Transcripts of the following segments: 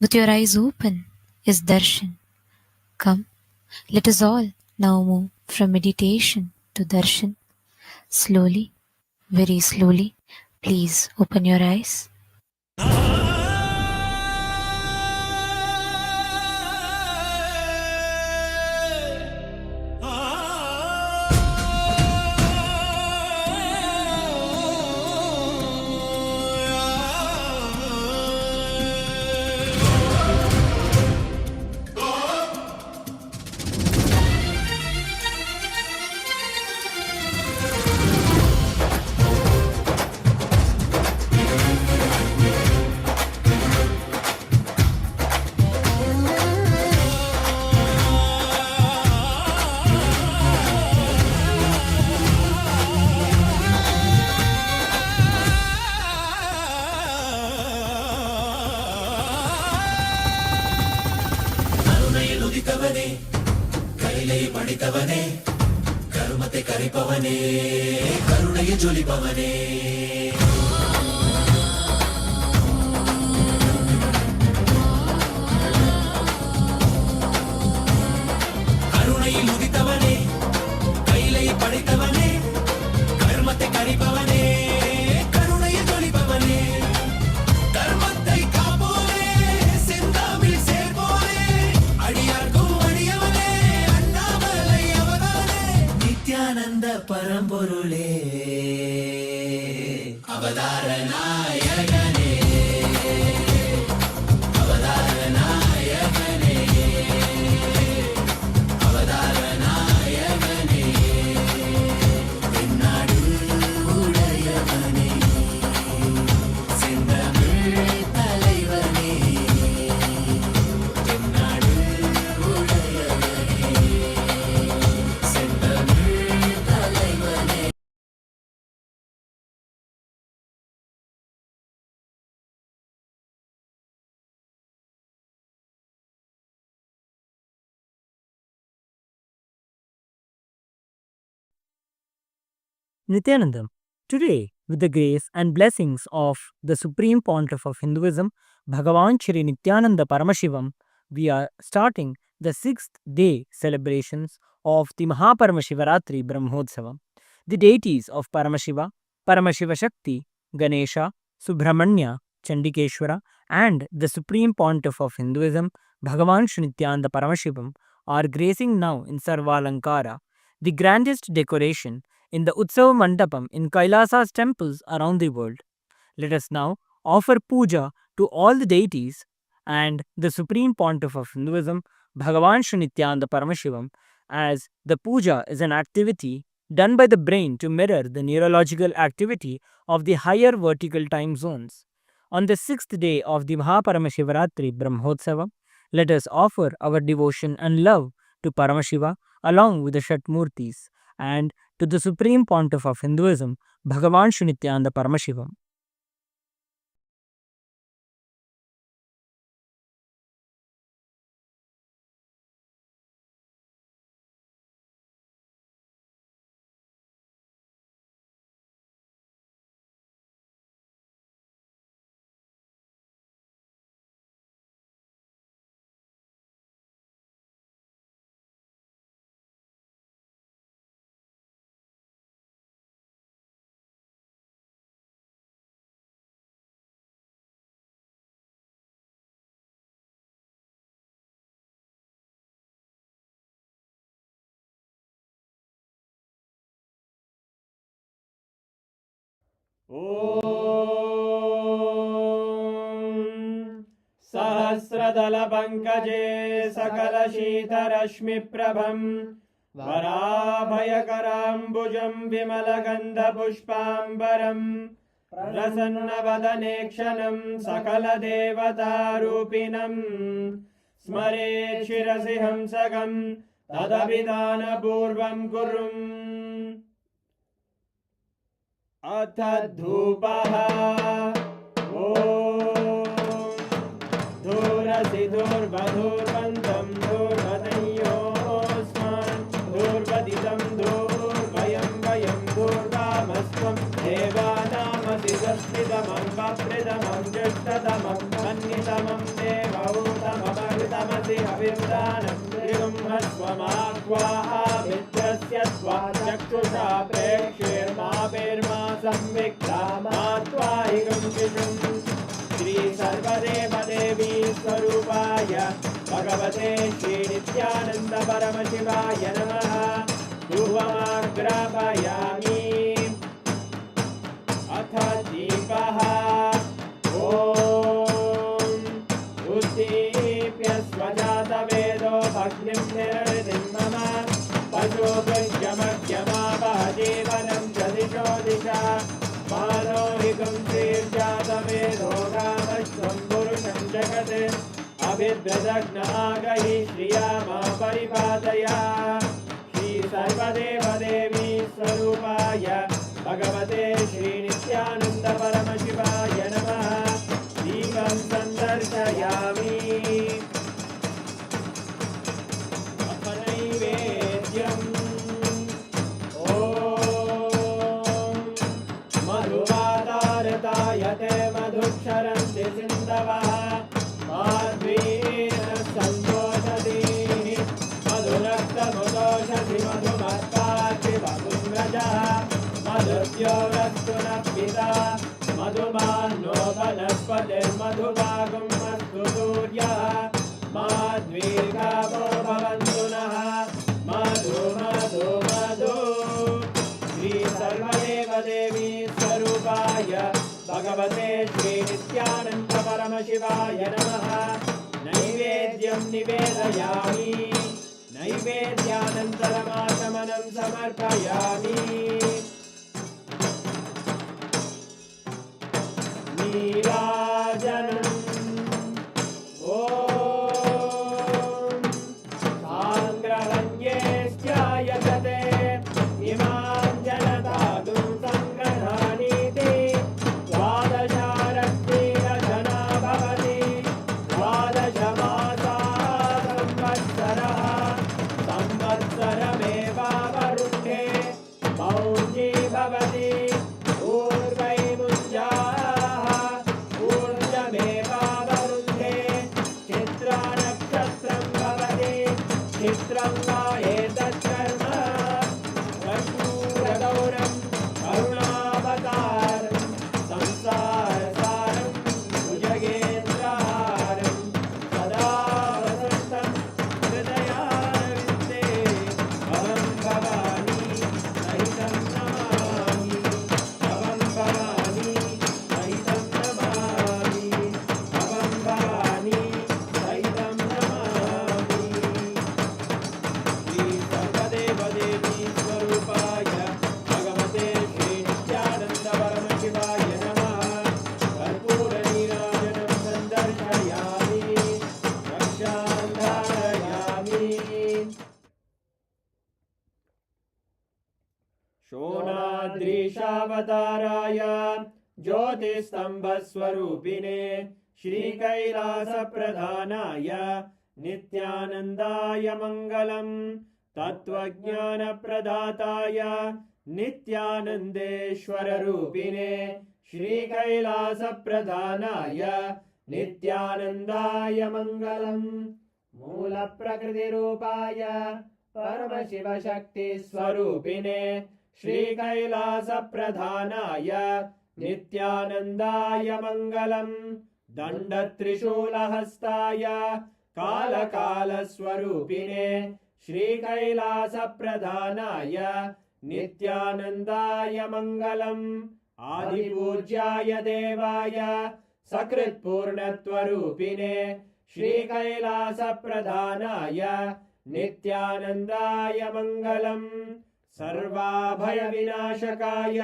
with your eyes open, is darshan. Come, let us all now move from meditation to darshan. Slowly, very slowly, please open your eyes. கைலை படித்தவனே கருமத்தை கரைப்பவனே கருணையை ஜொலிப்பவனே கருணையில் உதித்தவனே கைலை படித்தவனே கருமத்தை கரைப்பவனே கருணையை ஜொலிப்பவனே கர்மத்தை காப்போனே செந்தாமில் சேர்ப்போனே அடியார்க்கும் அடியவனே அண்ணாமலை அவதானே நித்யானந்த பரம்பொருளே அவதார நாயகனே அவதார நாயகனே அவதார நாயகனே தென்னாடு உடையவனே செந்தமிழ் தலைவனே தென்னாடு உடையவனே செந்தமிழ் தலைவனே. Nithyananda, today, with the grace and blessings of the Supreme Pontiff of Hinduism, Bhagavan Shri Nithyananda Paramashivam, we are starting the 6th day celebrations of the Maha Paramashivaratri Brahmotsava. The deities of Paramashiva, Paramashiva Shakti, Ganesha, Subramanya, Chandikeshwara, and the Supreme Pontiff of Hinduism, Bhagavan Shri Nithyananda Paramashivam, are gracing now in Sarvalankara, the grandest decoration in the Utsava Mandapam in Kailasa's temples around the world. Let us now offer puja to all the deities and the Supreme Pontiff of Hinduism, Bhagavan Shri Nithyananda Paramashivam, as the puja is an activity done by the brain to mirror the neurological activity of the higher vertical time zones. On the 6th day of the Mahaparamashivaratri Brahmotsava, let us offer our devotion and love to Paramashiva along with the Shatmurtis and to the Supreme Pontiff of Hinduism, Bhagavan Shri Nithyananda Paramashivam. सहस्रदलपङ्कजे सकलशीतरश्मिप्रभं वराभयकराम्बुजं विमलगन्धपुष्पाम्बरं प्रसन्नवदने क्षणं सकलदेवतारूपिणं स्मरेत् शिरसि हंसकं तदभिधानपूर्वं कुर्वन् अथ धूपः ॐ धूरसि धूर्वधूर्वन्तं धूर्वदयोस्मान् धूर्वदितं धूर्वयं वयं धूर्वामस्त्वं देवानामसि संस्थितमं वप्रतमं ज्येष्ठतमं मन्यतमं देव स्वाहामित्रस्य त्वा चक्षुषा प्रेक्षेर्मा संविक्ता मा त्वाहिगं शिशुम् श्री सर्वदेवदेवी स्वरूपाय भगवते श्रीनित्यानन्द परमशिवाय नमः धूपमाग्रापयामि अथ दीपः ॐ उद्दीप्य स्वजातवेदो भग्निं निरृतिं मम पशुभृत्यमग्यमावह जीवनं च दिशो दिशा मानो हिगं श्रीर्जातवेदो रामश्वं पुरुषं जगत् अभिद्रदग्नागहि श्रिया मा परिपादया श्री सर्वदेवदेवी स्वरूपाय भगवते श्रीनित्यानन्द परमशिवाय नमः दीपं सन्दर्शयामि अथ नैवेद्यम् ॐ मधुवातारतायते मधुक्षरन्ति सिन्धवः माध्वीन सन्तोषति मधुरक्तमुदोषधि मधुमत्पाचि मधुम्रजः मधुद्योरस्तु नः पिता मधुमान्नो वनस्पतिर्मधुभागं मस्तु सूर्यः माध्वीर्गावो भवन्तु नः मधु मधु मधु श्री सर्वदेवदेवी स्वरूपाय भगवते श्रीनित्यानन्द परमशिवाय नमः नैवेद्यं निवेदयामि नैवेद्यानन्तरमाचमनं समर्पयामि नीराजनम् ॐ साङ्ग्रहण्येश्चायजते इमां जनतागुं सङ्ग्रहाणीति द्वादशारक्तिरजना भवति द्वादशमासाः संवत्सरः संवत्सरमेवावरुद्धे मौञ्जी भवति शोणाद्रीशावताराय ज्योतिस्तम्भस्वरूपिणे श्रीकैलासप्रधानाय नित्यानन्दाय मङ्गलम् तत्त्वज्ञानप्रदाताय नित्यानन्देश्वररूपिणे श्रीकैलासप्रधानाय नित्यानन्दाय मङ्गलम् मूलप्रकृतिरूपाय परमशिवशक्तिस्वरूपिणे श्रीकैलासप्रधानाय नित्यानन्दाय मङ्गलम् दण्डत्रिशूलहस्ताय कालकालस्वरूपिणे श्रीकैलासप्रधानाय नित्यानन्दाय मङ्गलम् आदिपूज्याय देवाय सकृत्पूर्णत्वरूपिणे श्रीकैलासप्रधानाय नित्यानन्दाय मङ्गलम् सर्वाभयविनाशकाय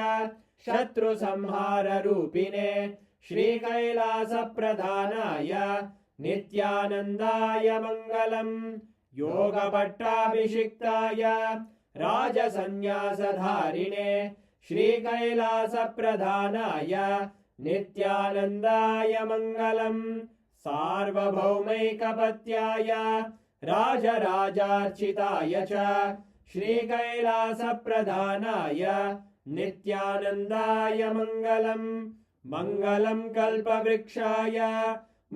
शत्रुसंहाररूपिणे श्रीकैलासप्रधानाय नित्यानन्दाय मङ्गलम् योगपट्टाभिषिक्ताय राजसन्न्यासधारिणे श्रीकैलासप्रधानाय नित्यानन्दाय मङ्गलम् सार्वभौमैकपत्याय राजराजार्चिताय च श्रीकैलासप्रधानाय नित्यानन्दाय मङ्गलम् मङ्गलं कल्पवृक्षाय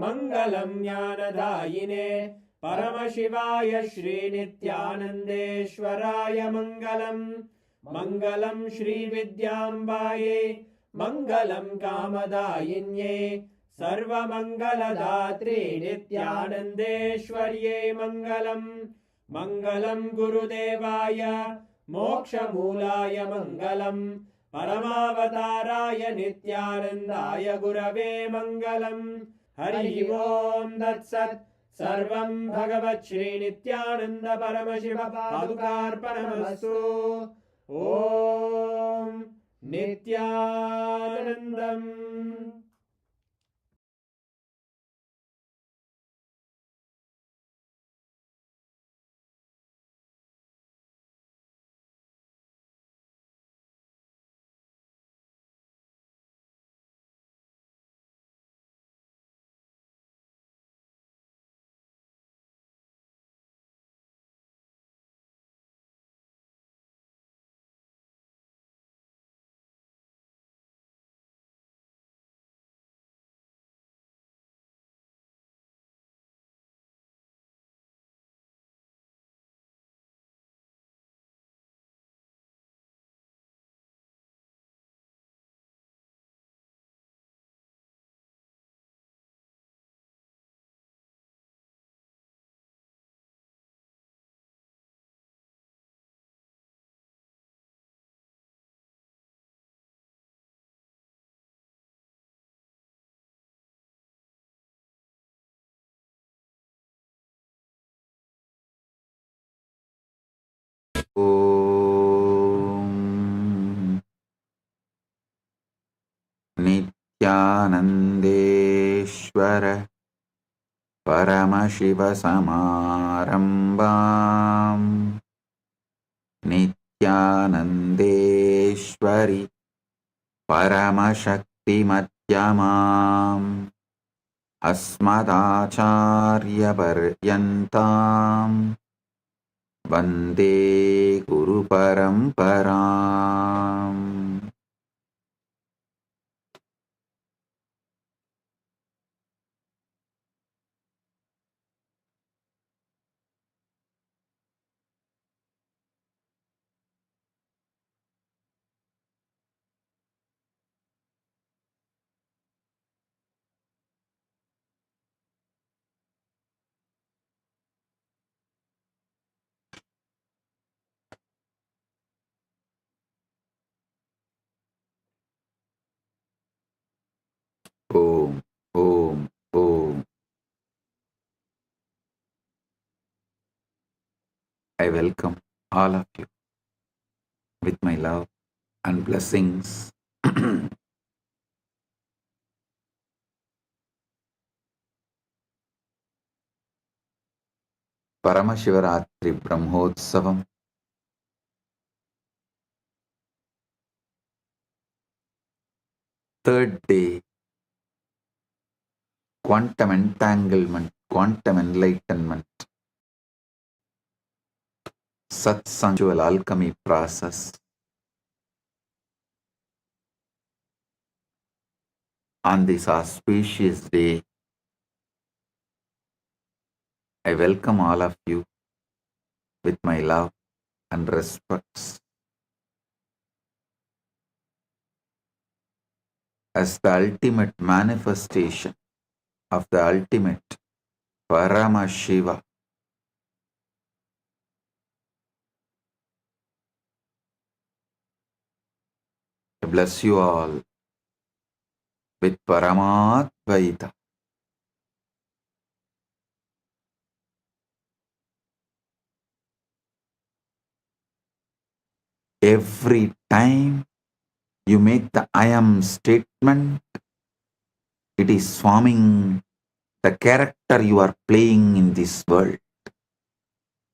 मङ्गलं ज्ञानदायिने परमशिवाय श्रीनित्यानन्देश्वराय मङ्गलम् मङ्गलं श्रीविद्याम्बायै मङ्गलं कामदायिन्ये सर्वमङ्गलदात्रे नित्यानन्देश्वर्यै मङ्गलम् मङ्गलं गुरुदेवाय मोक्षमूलाय मङ्गलम् परमावताराय नित्यानन्दाय गुरवे मङ्गलम् हरि ओम् तत्सत् सर्वं भगवत् श्रीनित्यानन्द परमशिव पादुकार्पणमस्तु ॐ नित्यानन्दम् ॐ नित्यानन्देश्वर परमशिवसमारम्भाम् नित्यानन्देश्वरि परमशक्तिमध्यमाम् अस्मदाचार्यपर्यन्ताम् वन्दे गुरुपरम्पराम् ॐ ॐ ॐ I welcome all of you with my love and blessings. Paramashivaratri Brahmotsavam, third day, quantum entanglement, quantum enlightenment, Satsang alchemy process. On this auspicious day, I welcome all of you with my love and respects. As the ultimate manifestation of the ultimate Paramashiva, I bless you all with Paramadvaita. Every time you make the I am statement, it is forming the character you are playing in this world.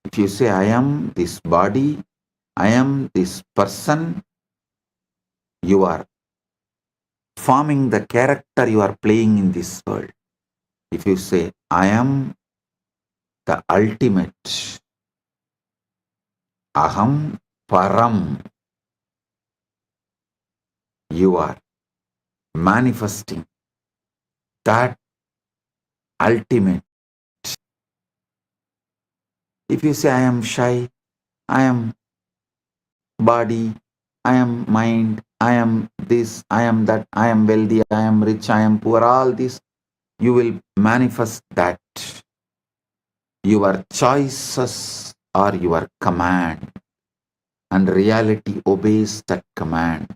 If you say I am this body, I am this person, you are forming the character you are playing in this world. If you say I am the ultimate, Aham Param, you are manifesting that ultimate If you say, I am shy, I am body, I am mind, I am this, I am that, I am wealthy, I am rich, I am poor, all this, you will manifest that. Your choices are your command, and reality obeys that command.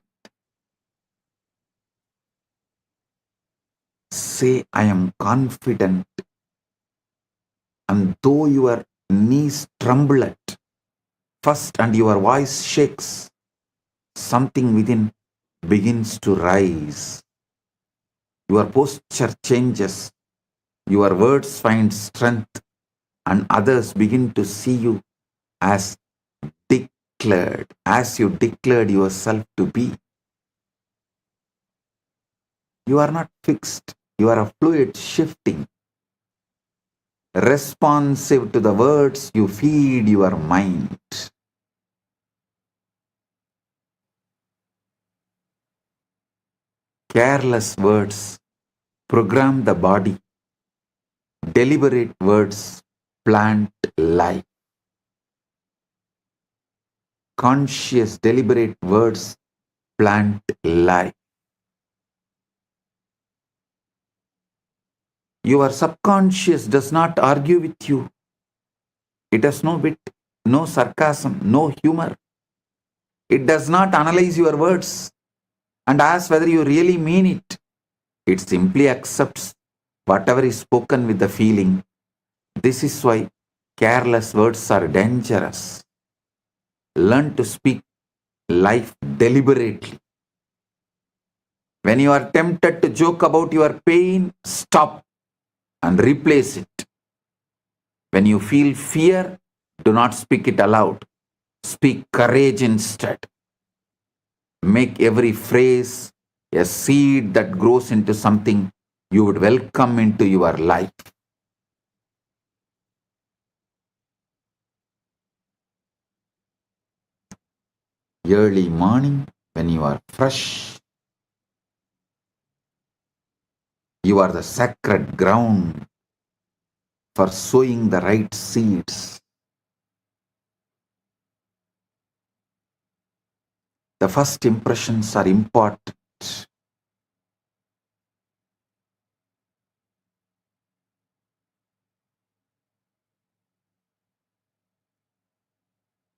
Say, I am confident, and though your knees tremble at first and your voice shakes, something within begins to rise. Your posture changes, your words find strength, and others begin to see you as declared, as you declared yourself to be. You are not fixed, you are a fluid shifting, responsive to the words you feed your mind. Careless words program the body, deliberate words plant life. Conscious, deliberate words plant life. Your subconscious does not argue with you. It has no wit, no sarcasm, no humor. It does not analyze your words and ask whether you really mean it. It simply accepts whatever is spoken with the feeling. This is why careless words are dangerous. Learn to speak life deliberately. When you are tempted to joke about your pain, stop and replace it. When you feel fear, do not speak it aloud. Speak courage instead. Make every phrase a seed that grows into something you would welcome into your life. Early morning, when you are fresh, you are the sacred ground for sowing the right seeds. The first impressions are important.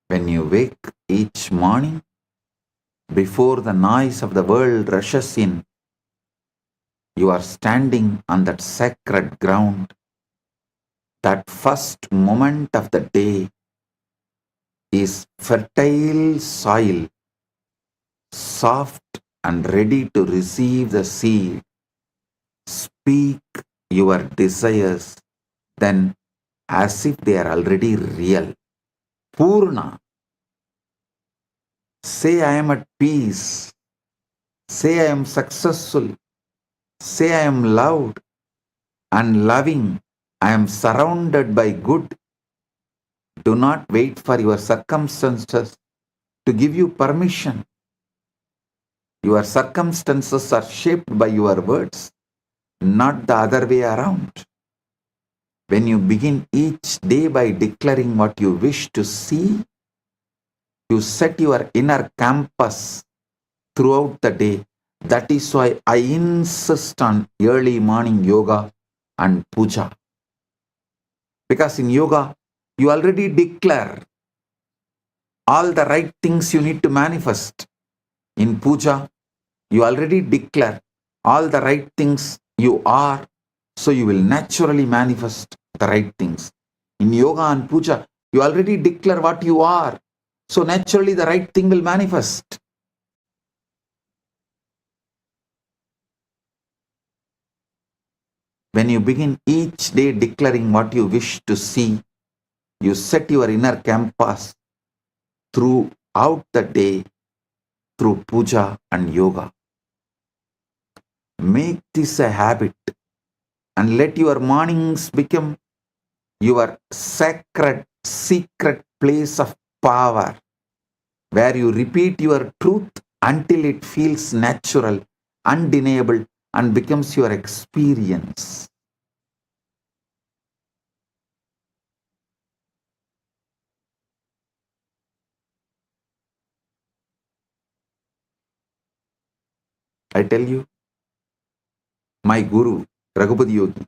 When you wake each morning, before the noise of the world rushes in, you are standing on that sacred ground. That first moment of the day is fertile soil, soft and ready to receive the seed. Speak your desires then as if they are already real. Purna. Say, I am at peace. Say, I am successful. Say, I am loved and loving. I am surrounded by good. Do not wait for your circumstances to give you permission. Your circumstances are shaped by your words, not the other way around. When you begin each day by declaring what you wish to see, you set your inner compass throughout the day. That is why I insist on early morning yoga and puja. Because in yoga, you already declare all the right things you need to manifest. In puja, you already declare all the right things you are, so you will naturally manifest the right things. In yoga and puja, you already declare what you are, so naturally the right thing will manifest. When you begin each day declaring what you wish to see, you set your inner compass throughout the day through puja and yoga. Make this a habit and let your mornings become your sacred, secret place of power, where you repeat your truth until it feels natural, undeniable, and becomes your experience. I tell you, my guru, Raghupati Yogi,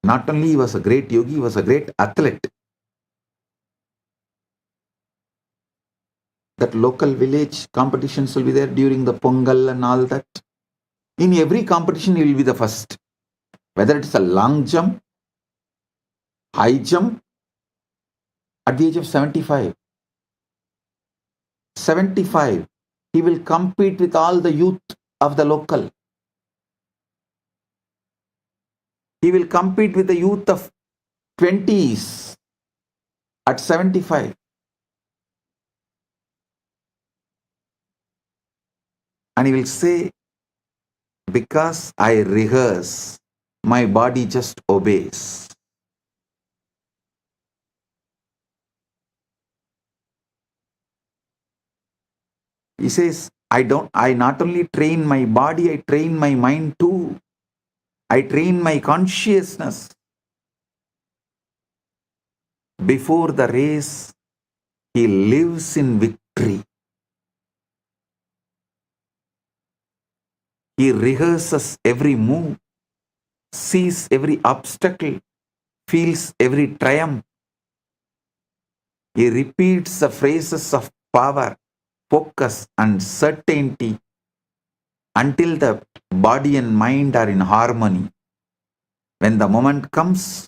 not only he was a great yogi, he was a great athlete. That local village competitions will be there during the Pongal and all that. In every competition, he will be the first. Whether it's a long jump, high jump, at the age of 75, he will compete with all the youth of the local. He will compete with the youth of 20s at 75. And he will say, because I rehearse, my body just obeys. He says, I not only train my body, I train my mind too. I train my consciousness. Before the race, he lives in victory. He rehearses every move, sees every obstacle, feels every triumph. He repeats the phrases of power, focus, and certainty until the body and mind are in harmony. When the moment comes,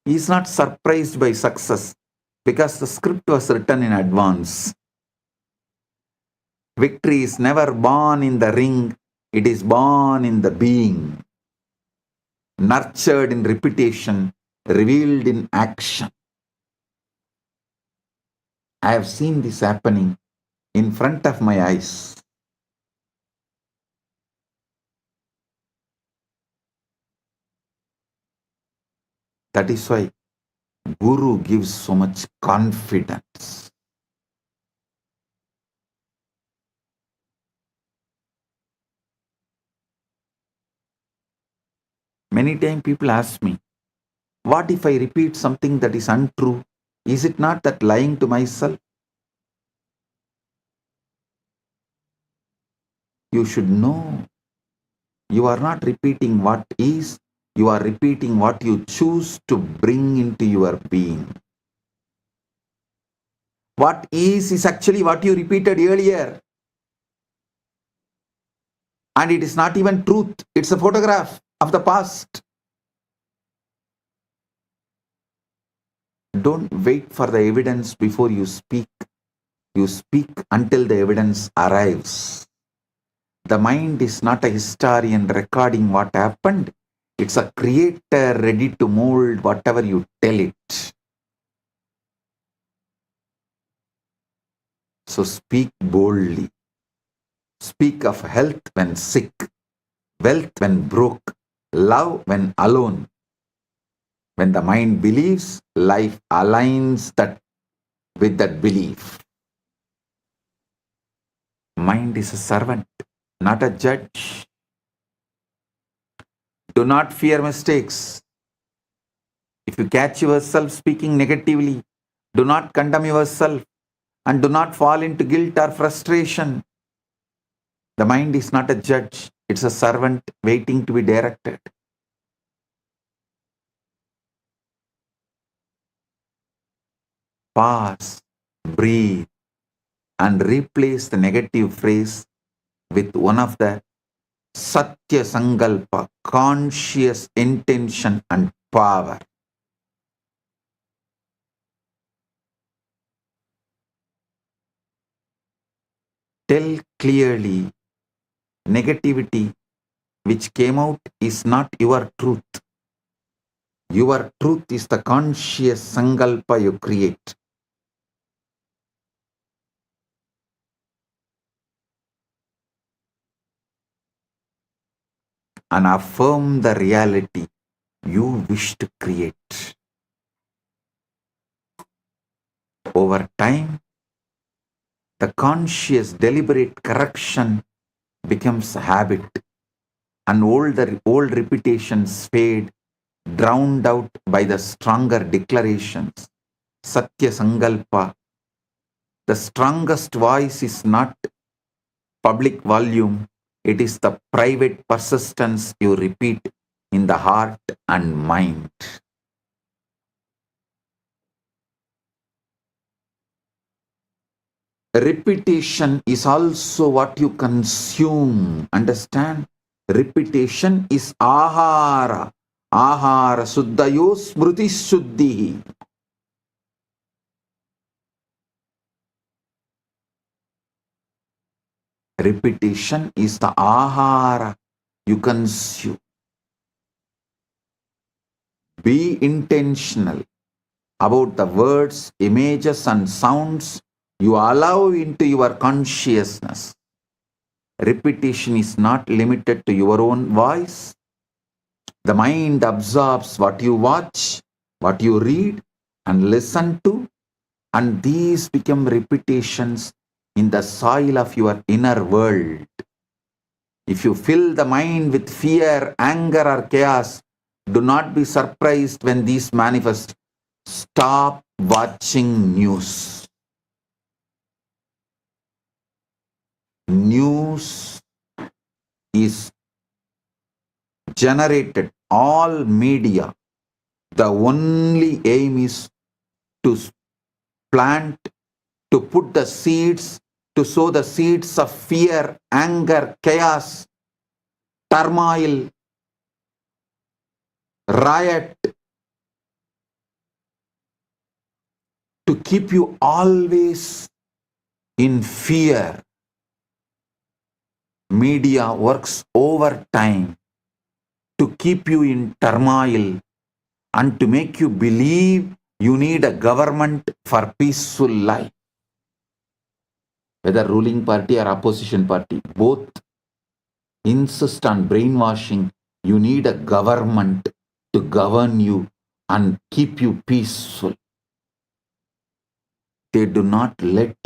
he is not surprised by success because the script was written in advance. Victory is never born in the ring, it is born in the being, nurtured in repetition, revealed in action. I have seen this happening in front of my eyes. That is why Guru gives so much confidence. Many times people ask me, what if I repeat something that is untrue? Is it not that lying to myself? You should know you are not repeating what is, you are repeating what you choose to bring into your being. What is actually what you repeated earlier. And it is not even truth, it's a photograph of the past. Don't wait for the evidence before you speak. You speak until the evidence arrives. The mind is not a historian recording what happened. It's a creator ready to mold whatever you tell it. So speak boldly. Speak of health when sick, wealth when broke, love when alone. When the mind believes, life aligns that with that belief. Mind is a servant, not a judge. Do not fear mistakes. If you catch yourself speaking negatively, do not condemn yourself and do not fall into guilt or frustration. The mind is not a judge, it's a servant waiting to be directed. Pause, breathe, and replace the negative phrase with one of the Satya Sankalpa, conscious intention and power. Tell clearly, negativity which came out is not your truth. Your truth is the conscious Sankalpa you create. And affirm the reality you wish to create. Over time, the conscious deliberate correction becomes a habit and old repetitions fade, drowned out by the stronger declarations. Satya Sankalpa. The strongest voice is not public volume. It is the private persistence you repeat in the heart and mind. Repetition is also what you consume. Understand? Repetition is ahara. Ahara suddhayo smruti shuddhi. Repetition is the ahara you consume. Be intentional about the words, images, and sounds you allow into your consciousness. Repetition is not limited to your own voice. The mind absorbs what you watch, what you read, and listen to, and these become repetitions in the soil of your inner world. If you fill the mind with fear, anger, or chaos, do not be surprised when these manifest. Stop watching news. News is generated, all media. The only aim is to plant, to put the seeds, to sow the seeds of fear, anger, chaos, turmoil, riot, to keep you always in fear. Media works overtime to keep you in turmoil and to make you believe you need a government for peaceful life. Whether ruling party or opposition party, both insist on brainwashing. You need a government to govern you and keep you peaceful. They do not let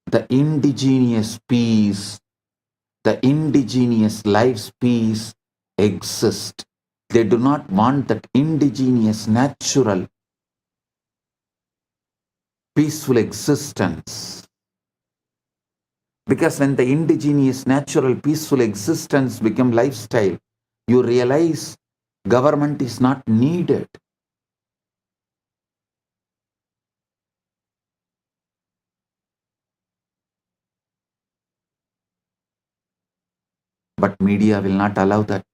the indigenous peace, the indigenous life's peace exist. They do not want that indigenous, natural, peaceful existence. Because when the indigenous, natural, peaceful existence become lifestyle, you realize government is not needed. But media will not allow that.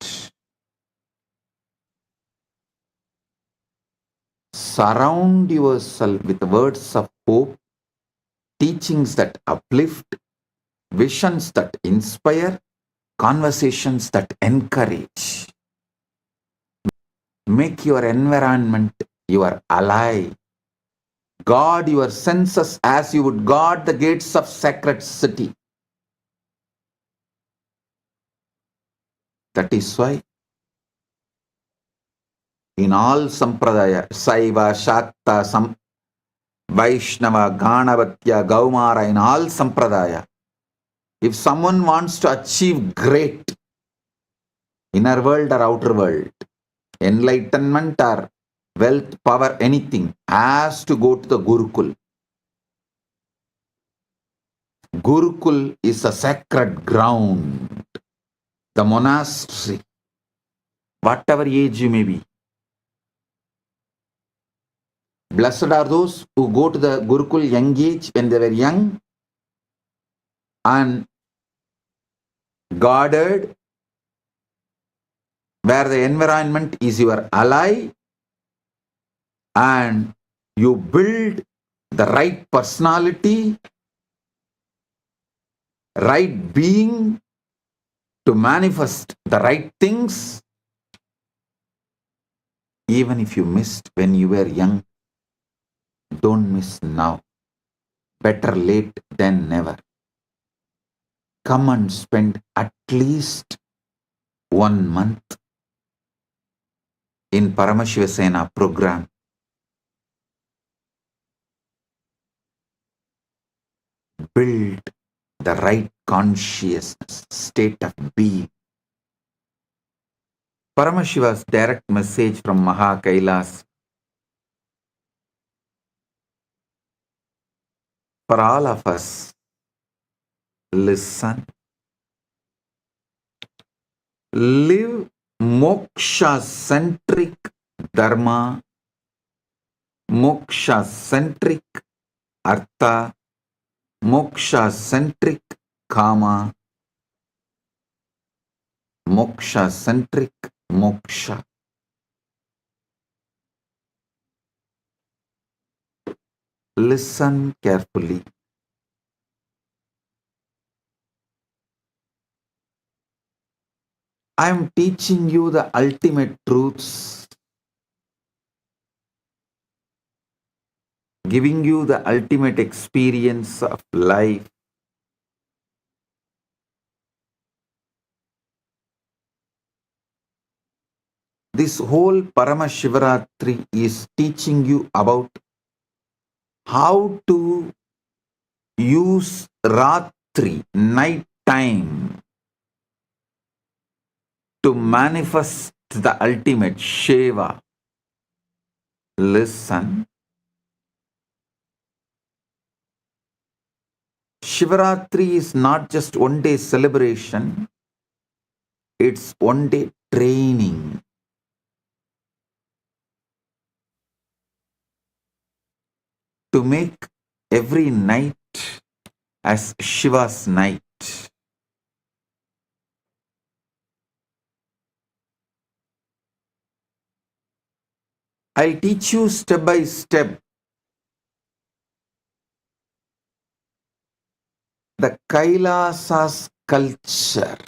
Surround yourself with words of hope, teachings that uplift, visions that inspire, conversations that encourage. Make your environment your ally. Guard your senses as you would guard the gates of sacred city. That is why in all sampradaya, Saiva, Shakta, Vaishnava, Ganavatya, Gaumara, in all sampradaya, if someone wants to achieve great inner world or outer world, enlightenment or wealth, power, anything, has to go to the Gurukul. Gurukul is a sacred ground, the monastery, whatever age you may be. Blessed are those who go to the Gurukul young age when they were young and guarded, where the environment is your ally and you build the right personality, right being to manifest the right things. Even if you missed when you were young, don't miss now. Better late than never. Come and spend at least 1 month in Paramashiva program. Build the right consciousness, state of being. Paramashiva's direct message from Maha KAILASA for all of us: listen, Live moksha-centric dharma, moksha-centric artha, moksha-centric kama, moksha-centric moksha. Listen carefully. I am teaching you the ultimate truths, giving you the ultimate experience of life. This whole Paramashivaratri is teaching you about how to use Ratri, night time, to manifest the ultimate Shiva. Listen. Shivaratri is not just one day celebration, it's one day training. To make every night as Shiva's night. I'll teach you step by step the Kailasa's culture,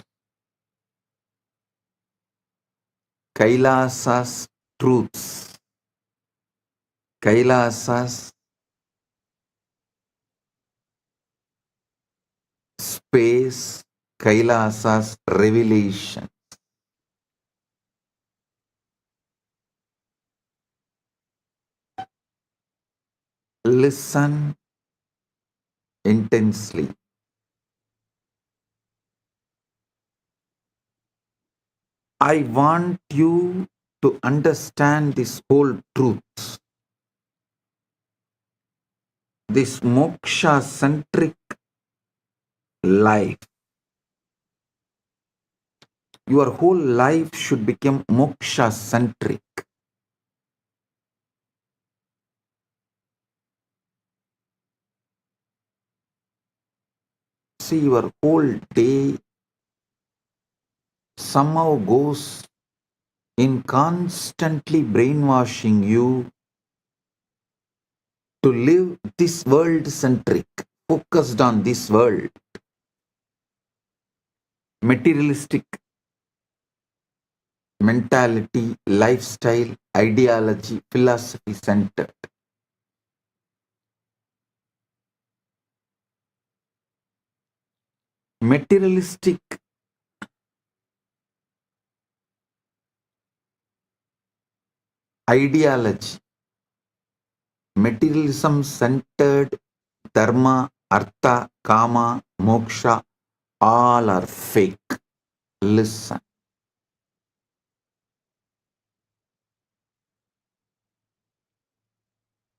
Kailasa's truths, Kailasa's space, Kailasa's revelation. Listen intensely. I want you to understand this whole truth, this moksha-centric life. Your whole life should become moksha-centric. See, your whole day somehow goes in constantly brainwashing you to live this world-centric, focused on this world, materialistic mentality, lifestyle, ideology, philosophy centered. Materialistic ideology, materialism centered dharma, artha, kama, moksha, all are fake. Listen.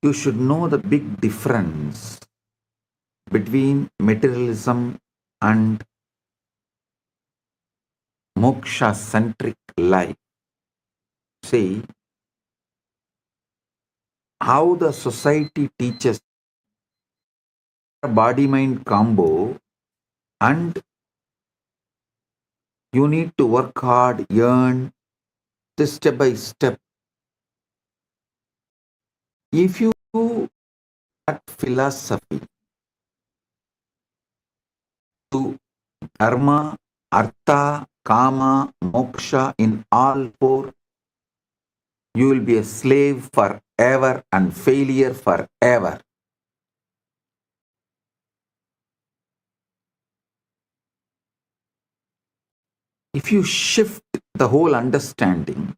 You should know the big difference between materialism and moksha-centric life. See, how the society teaches body-mind combo, and you need to work hard, earn, this step by step. If you do that philosophy to dharma, artha, kama, moksha in all four, you will be a slave forever and failure forever. If you shift the whole understanding,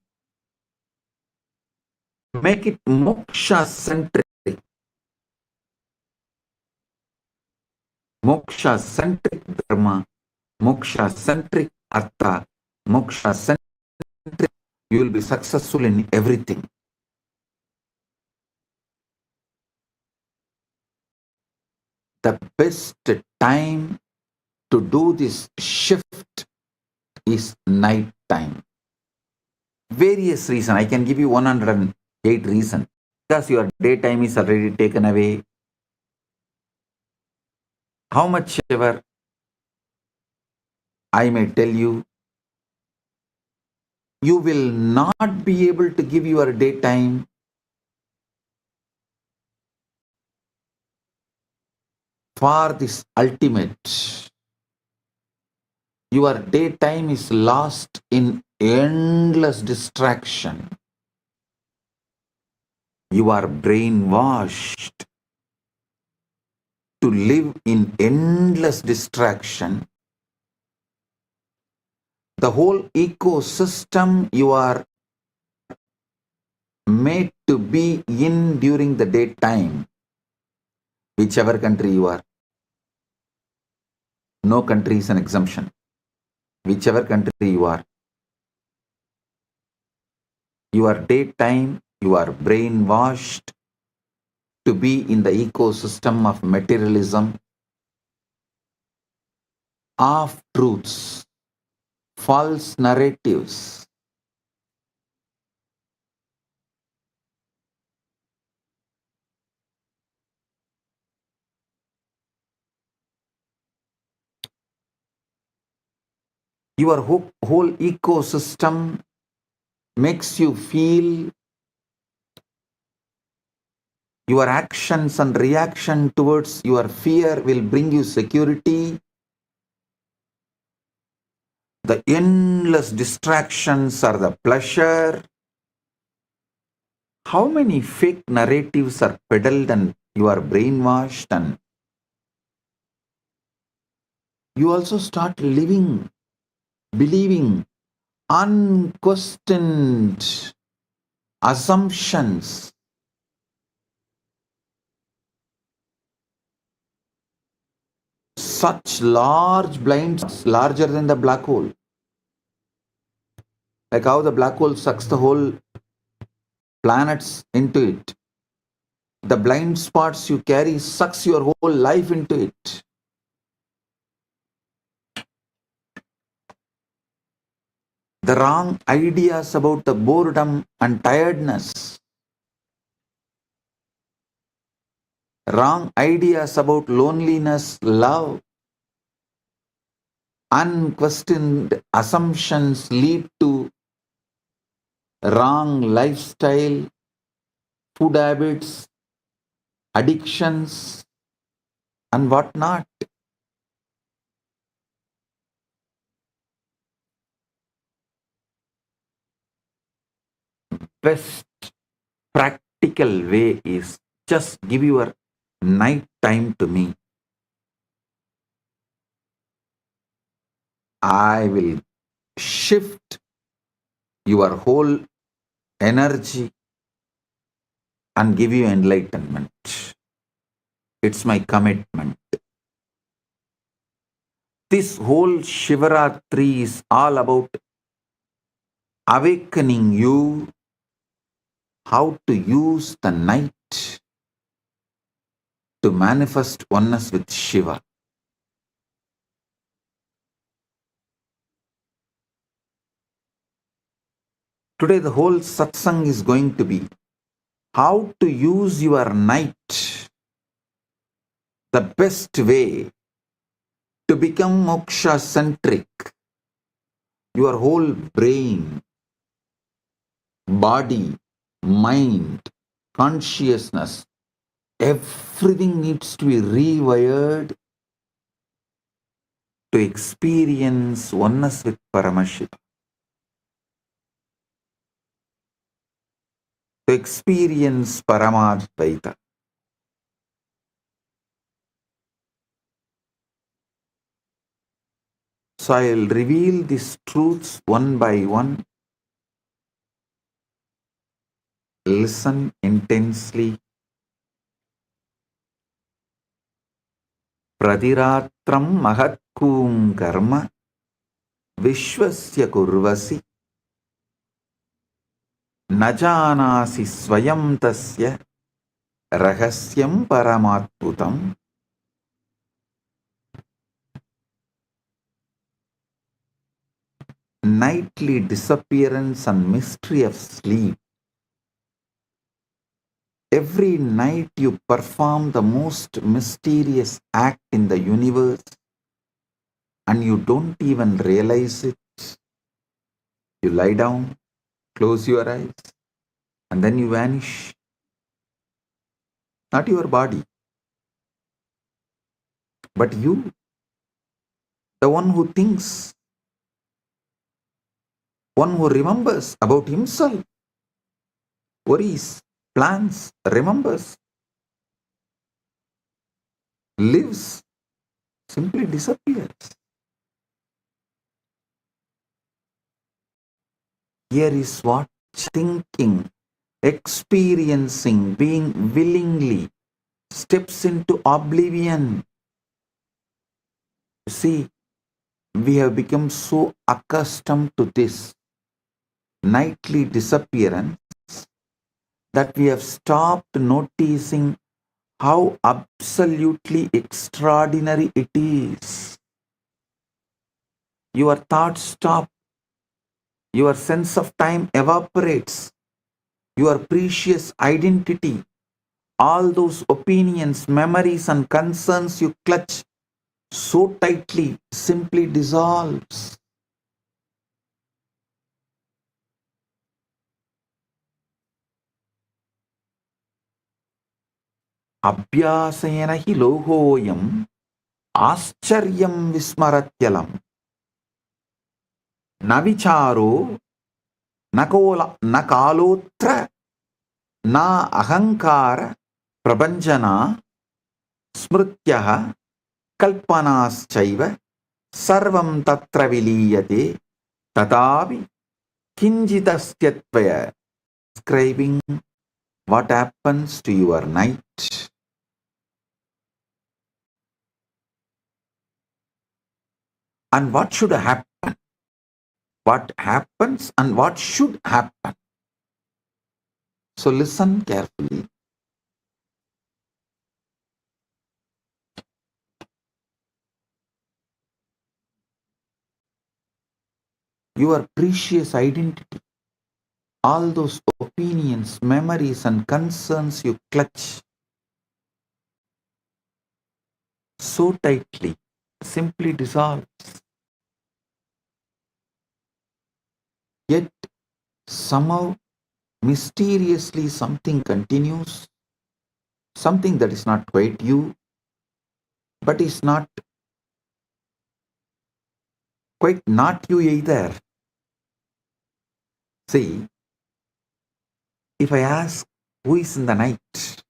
make it moksha-centric, moksha-centric dharma, moksha-centric artha, moksha-centric, you will be successful in everything. The best time to do this shift is night time. Various reasons. I can give you 108 reasons. Because your daytime is already taken away. How much ever I may tell you, you will not be able to give your daytime for this ultimate. Your daytime is lost in endless distraction. You are brainwashed to live in endless distraction. The whole ecosystem you are made to be in during the daytime, whichever country you are. No country is an exemption. Whichever country you are, your daytime, you are brainwashed to be in the ecosystem of materialism, of truths, false narratives. Your whole ecosystem makes you feel your actions and reaction towards your fear will bring you security. The endless distractions are the pleasure. How many fake narratives are peddled and you are brainwashed, and you also start living, believing unquestioned assumptions. Such large blind spots, larger than the black hole. Like how the black hole sucks the whole planets into it. The blind spots you carry sucks your whole life into it. The wrong ideas about the boredom and tiredness. Wrong ideas about loneliness, love. Unquestioned assumptions lead to wrong lifestyle, food habits, addictions, and whatnot. Best practical way is just give your night time to me. I will shift your whole energy and give you enlightenment. It's my commitment. This whole Shivaratri is all about awakening you how to use the night to manifest oneness with Shiva. Today the whole satsang is going to be how to use your night the best way to become moksha centric. Your whole brain, body, mind, consciousness, everything needs to be rewired to experience oneness with Paramashiva, to experience Paramadvaita. So I'll reveal these truths one by one. Listen intensely. Pradiratram mahatkum karma vishwasya kurvasi najanasi swayam tasya rahasyam paramatputam. nightly disappearance and mystery of sleep. Every night you perform the most mysterious act in the universe and you don't even realize it. You lie down, close your eyes, and then you vanish. Not your body, but you, the one who thinks, one who remembers about himself, worries, plans, remembers, lives, simply disappears. Here is what thinking, experiencing, being willingly steps into oblivion. See, we have become so accustomed to this nightly disappearance that we have stopped noticing how absolutely extraordinary it is. Your thoughts stop, your sense of time evaporates, your precious identity, all those opinions, memories, and concerns you clutch so tightly simply dissolves. Abhyasena hi lohoyam आश्चर्यं विस्मरत्यलं न विचारो न कालोत्र न अहंकार प्रपंचना स्मृत्यः कल्पनाश्चैव सर्वं तत्र विलीयते तथापि किंचिदस्त्यत्वय. Describing what happens to your night. And what should happen? What happens and what should happen? So listen carefully. Your precious identity, all those opinions, memories, and concerns you clutch so tightly, simply dissolves. Yet somehow, mysteriously, something continues, something that is not quite you, but is not quite not you either. See, if I ask who is in the night,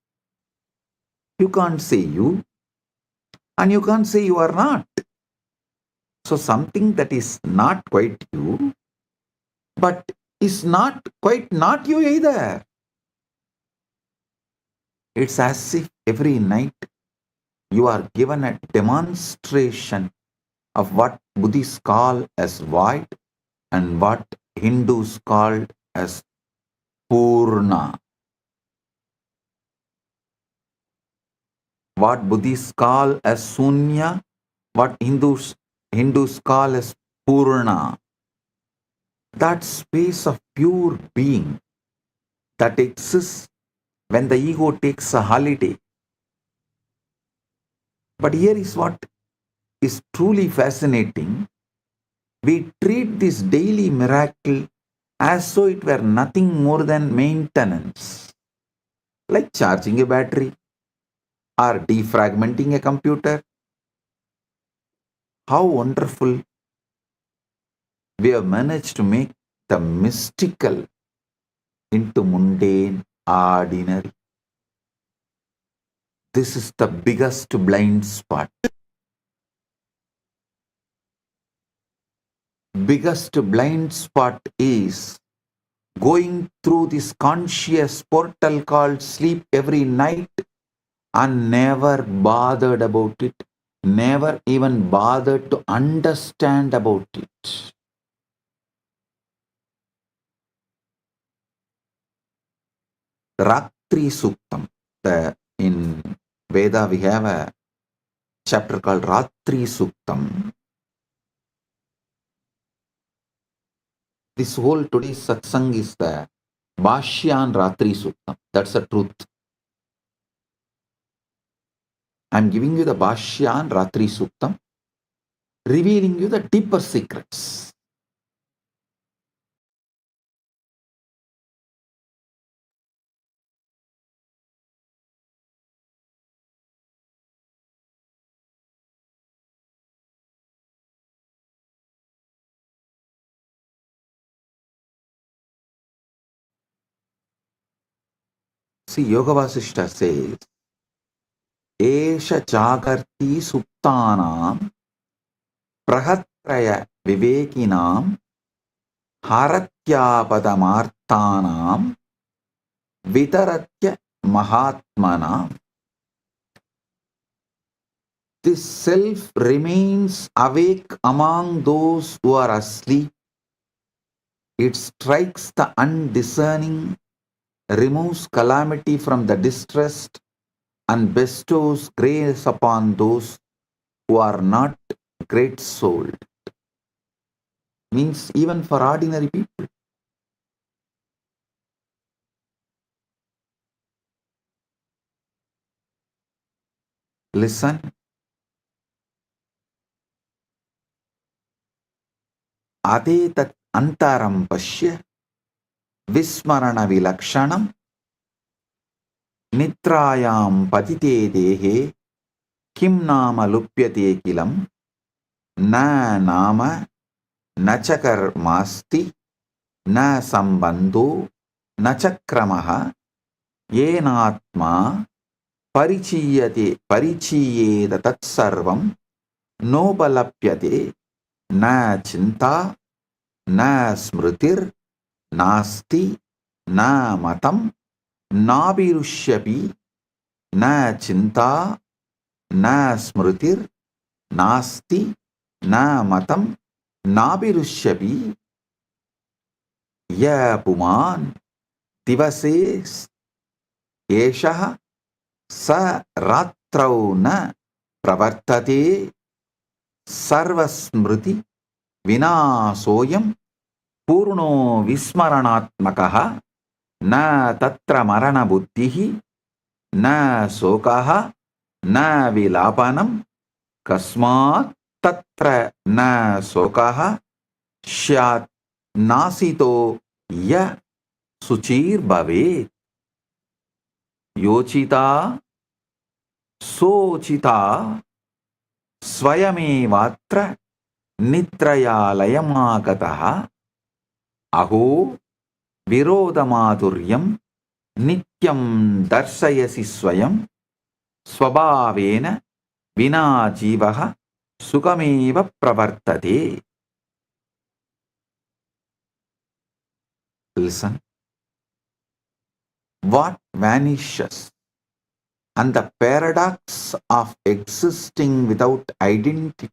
you can't say you, and you can't say you are not. So something that is not quite you, but is not quite not you either. It's as if every night you are given a demonstration of what Buddhists call as void and what Hindus call as Purna. What Buddhists call as Sunya, what Hindus call as Purna. That space of pure being that exists when the ego takes a holiday. But here is what is truly fascinating. We treat this daily miracle as though it were nothing more than maintenance, like charging a battery or defragmenting a computer. How wonderful we have managed to make the mystical into mundane, ordinary. This is the biggest blind spot. Biggest blind spot is going through this conscious portal called sleep every night and never bothered about it, never even bothered to understand about it. Ratri Suktam. In Veda we have a chapter called Ratri Suktam. This whole today's satsang is the Bhashyan Ratri Suktam. That's the truth. I'm giving you the Bhashyan Ratri Suktam, revealing you the deeper secrets. See, Yoga Vasishta says, Esha Jagarti Suptanam Prahatraya Vivekinam Haratyapadamaarthanam Vitaratya Mahatmanam. This self remains awake among those who are asleep. It strikes the undiscerning, removes calamity from the distressed, and bestows grace upon those who are not great souled. Means even for ordinary people. Listen. Adetat antaram pashya vismarana vilakshanam nitrayam patite dehe kim nama lupyate kilam na nama nachakar masti na sambandho nachakramaha yenatma परिचीयेत तत्सर्वं नोपलप्यते न चिंता न स्मृतिर् नास्ति न मतं नाभिरुष्यपि न चिंता न स्मृतिर् नास्ति न मतं नाभिरुष्यपि य पुमान् दिवसे एषः स रात्रौ न प्रवर्तते सर्वस्मृति विनाशोऽयं पूर्णो विस्मरणात्मकः न तत्र मरणबुद्धिः न शोकः न विलापनं कस्मात् तत्र न शोकः स्यात् नासितो य शुचिर्भवेत् योचिता सोचिता स्वयमेवात्र निद्रयालयमागतः अहो विरोधमाधुर्यं नित्यं दर्शयसि स्वयं स्वभावेन विना जीवः सुखमेव प्रवर्तते. Listen. What vanishes and the paradox of existing without identity.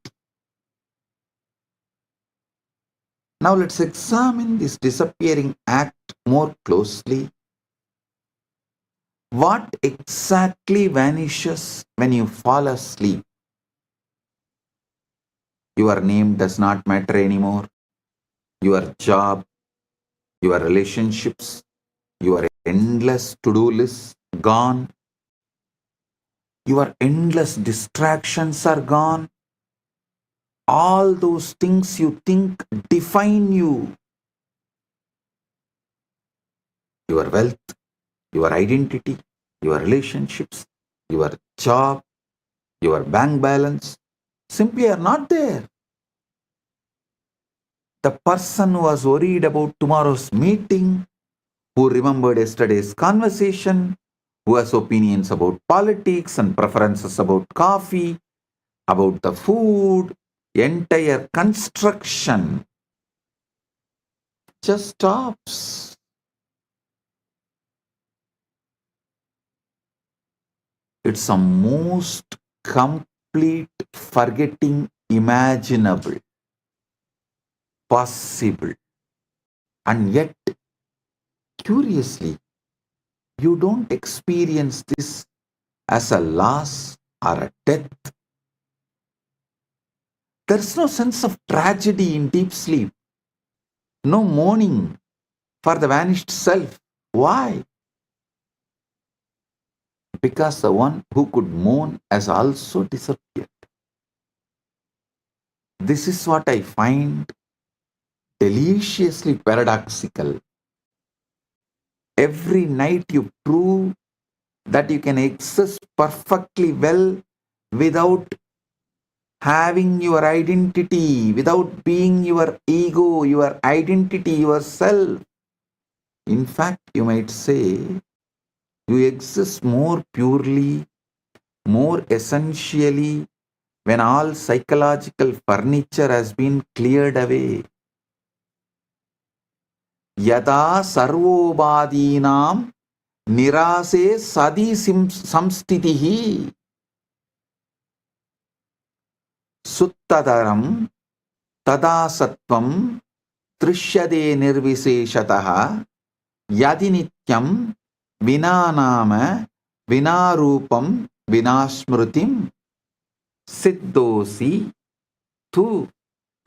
Now let's examine this disappearing act more closely. What exactly vanishes when you fall asleep? Your name does not matter anymore. Your job, your relationships, your endless to-do list gone. Your endless distractions are gone. All those things you think define you. Your wealth, your identity, your relationships, your job, your bank balance simply are not there. The person who was worried about tomorrow's meeting, who remembered yesterday's conversation, who has opinions about politics and preferences about coffee, about the food, entire construction just stops. It's a most complete forgetting imaginable, possible. And yet, curiously, you don't experience this as a loss or a death. There's no sense of tragedy in deep sleep. No mourning for the vanished self. Why? Because the one who could mourn has also disappeared. This is what I find deliciously paradoxical. Every night you prove that you can exist perfectly well without having your identity, without being your ego, your identity, yourself. In fact, you might say you exist more purely, more essentially when all psychological furniture has been cleared away. Yada sarvobadinam nirase sadi samstitihi suttadaram tada sattvam trishyade nirviseshataha yadi nityam vinanama vinarupam vinasmrutim siddhosi tu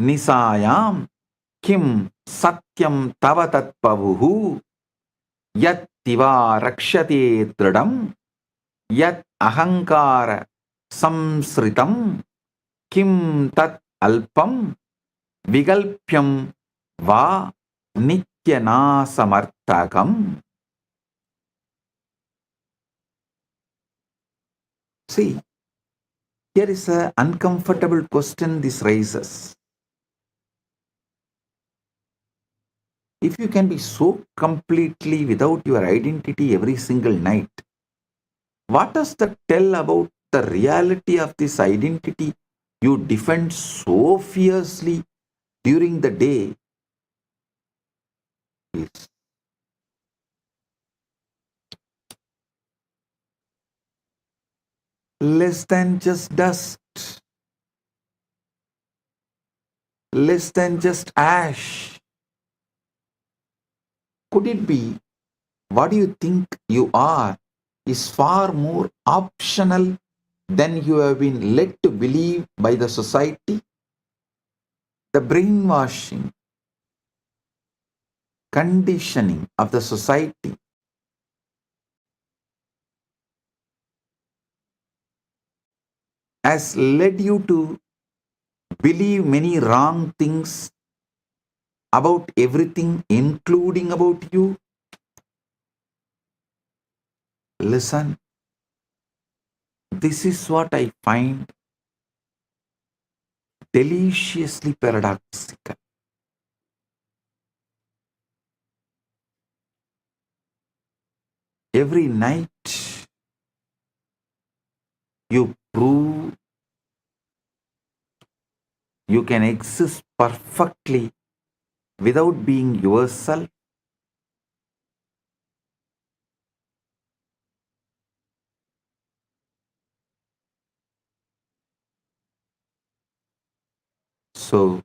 nisayam kim satyam tava tatpavuhu yattiva rakshate tridam yat ahankara samsritam kim tat alpam vigalpyam va nityanasamartakam. See, here is an uncomfortable question this raises. If you can be so completely without your identity every single night, what does that tell about the reality of this identity you defend so fiercely during the day? Is less than just dust, less than just ash. Could it be what you think you are is far more optional than you have been led to believe by the society? The brainwashing, conditioning of the society has led you to believe many wrong things about everything, including about you. Listen, this is what I find deliciously paradoxical. Every night you prove you can exist perfectly without being yourself. So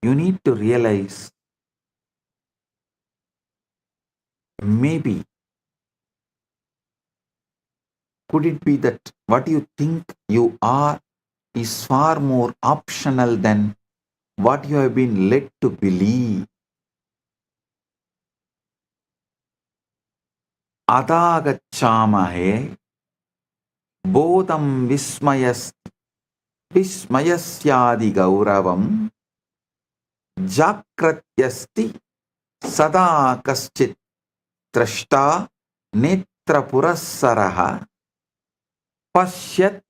you need to realize maybe could it be that what you think you are is far more optional than what you have been led to believe. Adagachamahe bodham vismayasyadi gauravam jakratyasti sada kaschit trashta netrapurassaraha pashyat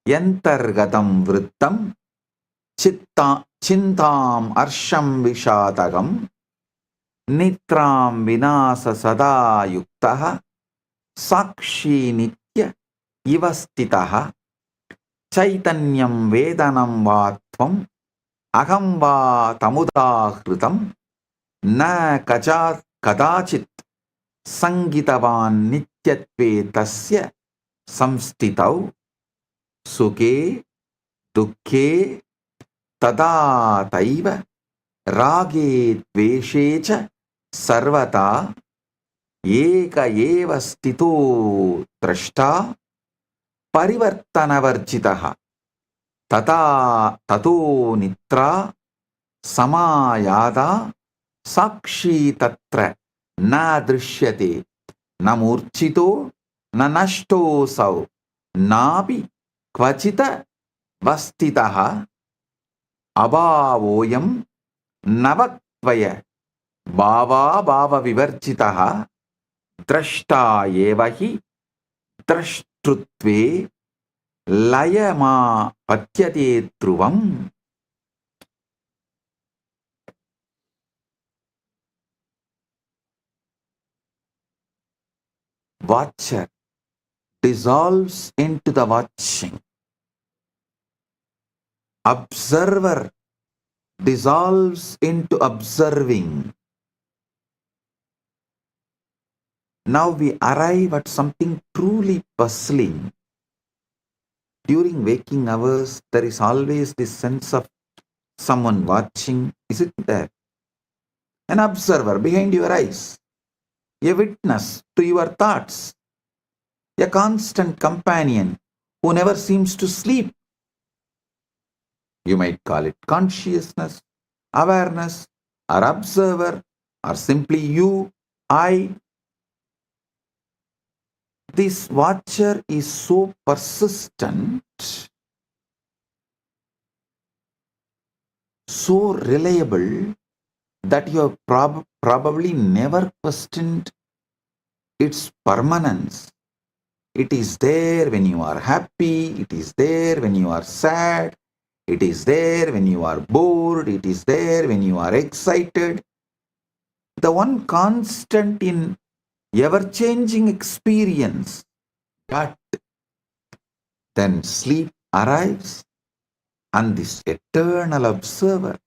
yantargatam vrittam chintam arsham vishadagam nitram vinasa sada yuktaha sakshi nitya ivastitaha chaitanyam vedanam vatvam aham va tamudahritam na kadachit sangitavan nityatve tasya samstitau sukhe dukhe tada taiva rage dveshe cha sarvata eka eva stito trashta parivartanavarjitaha tata tato nitra samayada sakshi tatra na drishyate na murchito na nashto sau napi kvachita vastitaha abhavoyam navatvaya bhava bhava vivarjitaha drashta eva hi drashtrutve layama patyate dhruvam. Watcher dissolves into the watching. Observer dissolves into observing. Now we arrive at something truly puzzling. During waking hours, there is always this sense of someone watching, isn't there? An observer behind your eyes, a witness to your thoughts, a constant companion who never seems to sleep. You might call it consciousness, awareness, or observer, or simply you, I. This watcher is so persistent, so reliable, that you have probably never questioned its permanence. It is there when you are happy, it is there when you are sad, it is there when you are bored, it is there when you are excited. The one constant in ever-changing experience. But then sleep arrives, and this eternal observer,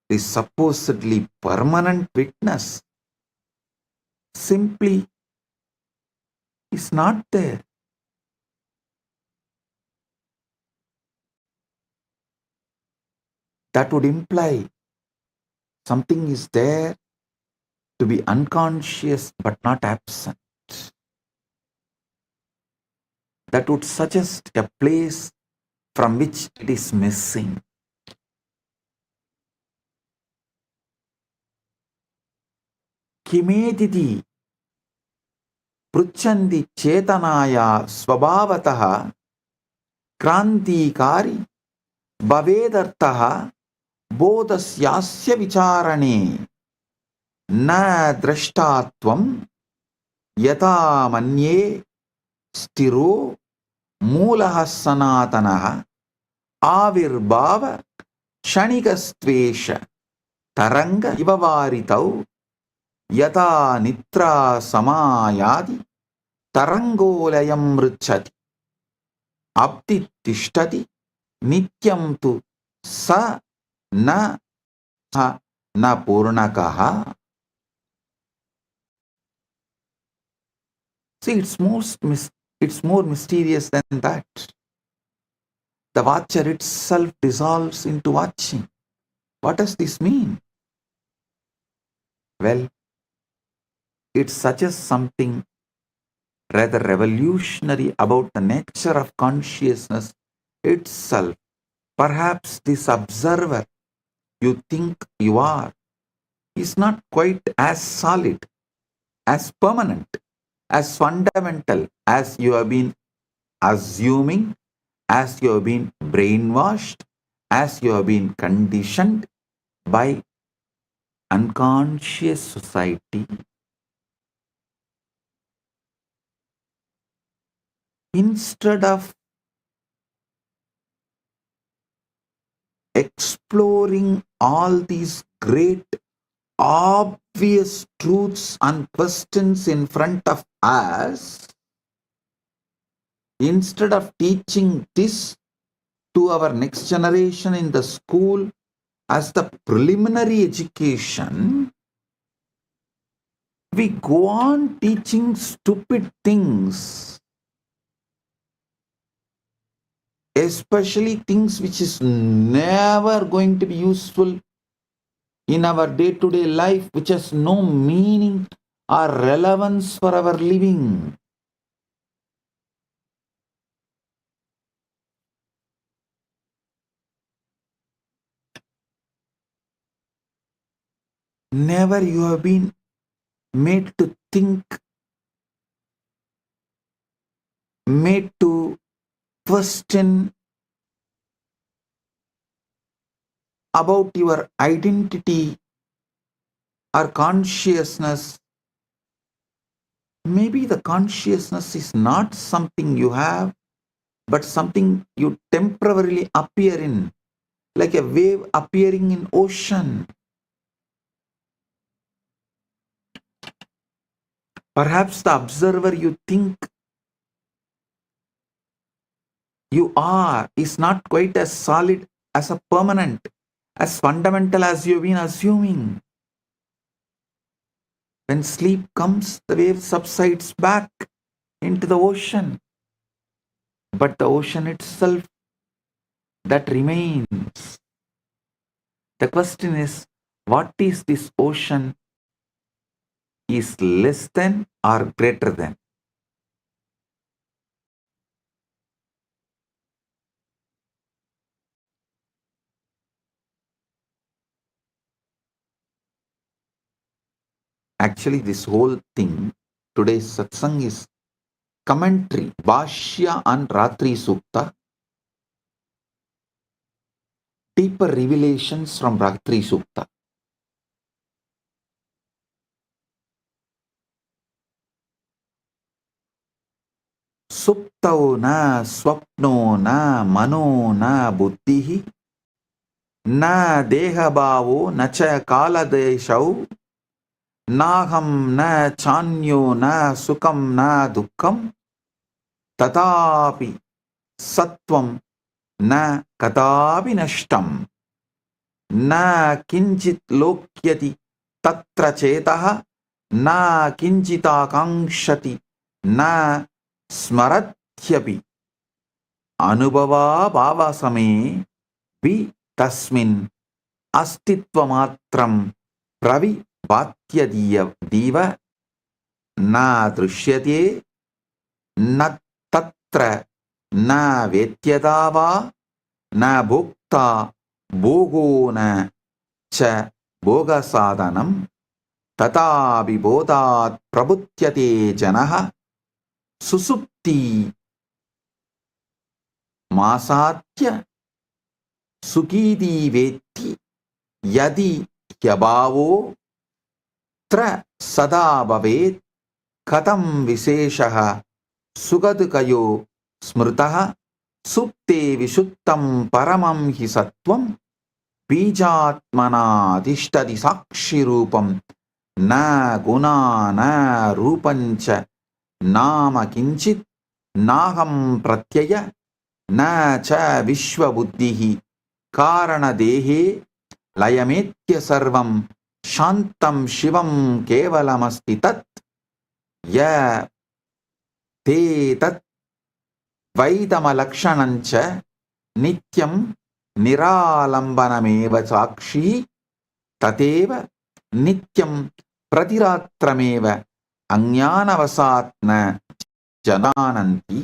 this supposedly permanent witness, simply is not there. That would imply something is there to be unconscious but not absent. That would suggest a place from which it is missing. Kimediti pruchandi chetanaya swabhavataha krantikari bhavedartaha bodhasyasya vicharane na drashtatvam yata manye stiro मूलः सनातनः आविर्भाव क्षणिकस्त्वेष तरंग इव वारितौ यथा निद्रा समायाति तरंगोलयं मृच्छति अप्तिष्ठति नित्यं तु स न न पूर्णकः. See, it's more mysterious than that. The watcher itself dissolves into watching. What does this mean? Well, it suggests something rather revolutionary about the nature of consciousness itself. Perhaps this observer you think you are is not quite as solid, as permanent, as fundamental as you have been assuming, as you have been brainwashed, as you have been conditioned by unconscious society. Instead of exploring all these great obvious truths and questions in front of us, instead of teaching this to our next generation in the school as the preliminary education, we go on teaching stupid things, especially things which is never going to be useful in our day-to-day life, which has no meaning or relevance for our living. never you have been made to think, made to question about your identity or consciousness. Maybe the consciousness is not something you have, but something you temporarily appear in, like a wave appearing in ocean. Perhaps the observer you think you are is not quite as solid, as a permanent, as fundamental as you've been assuming. When sleep comes, the wave subsides back into the ocean. But the ocean itself, that remains. The question is, what is this ocean is less than or greater than? Actually, this whole thing, today's satsang is commentary, Bhashya on Ratri Sukta, deeper revelations from Ratri Sukta. Suptau na swapno na mano na buddhihi na dehabhavo na cha kaladeshau naham na chanyo na sukam na dukkam tatapi satvam na kadapi nashtam na kinchit lokyati tatra chetaha na kinchita kankshati na smarathyapi anubhava bhavasame vi tasmin astitvamatram pravi bhatyadiya diva na drishyate na tatra na vetyadava na bhukta bhogo na cha bhoga sadhanam tata vibodhat prabhutyate janaha susupti masatya sukidi veti yadi hyabhavo tra sada bhavet katam visheshaha sugadukayo smritaha supte vishuttam paramam hi sattvam bijatmana adhishtadi sakshi rupam na guna na rupancha nama kinchit naham pratyaya na cha vishwa buddhihi karana dehe layametya sarvam shantam shivam kevalamasti tat ya te tat vaidamalakshanancha nityam niralambanameva sakshi tateva nityam pratiratrameva ajnanavasatna janananti.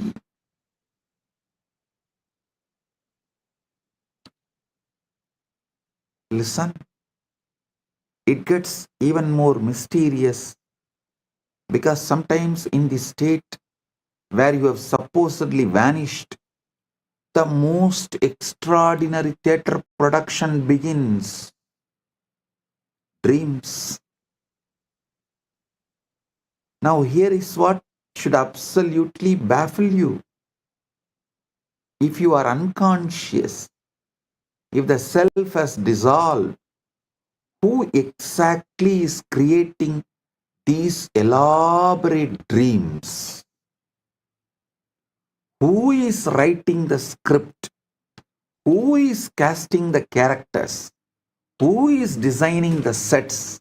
Listen, it gets even more mysterious, because sometimes in the state where you have supposedly vanished, the most extraordinary theatre production begins. Dreams. Now here is what should absolutely baffle you. If you are unconscious, if the self has dissolved, who exactly is creating these elaborate dreams? Who is writing the script? Who is casting the characters? Who is designing the sets?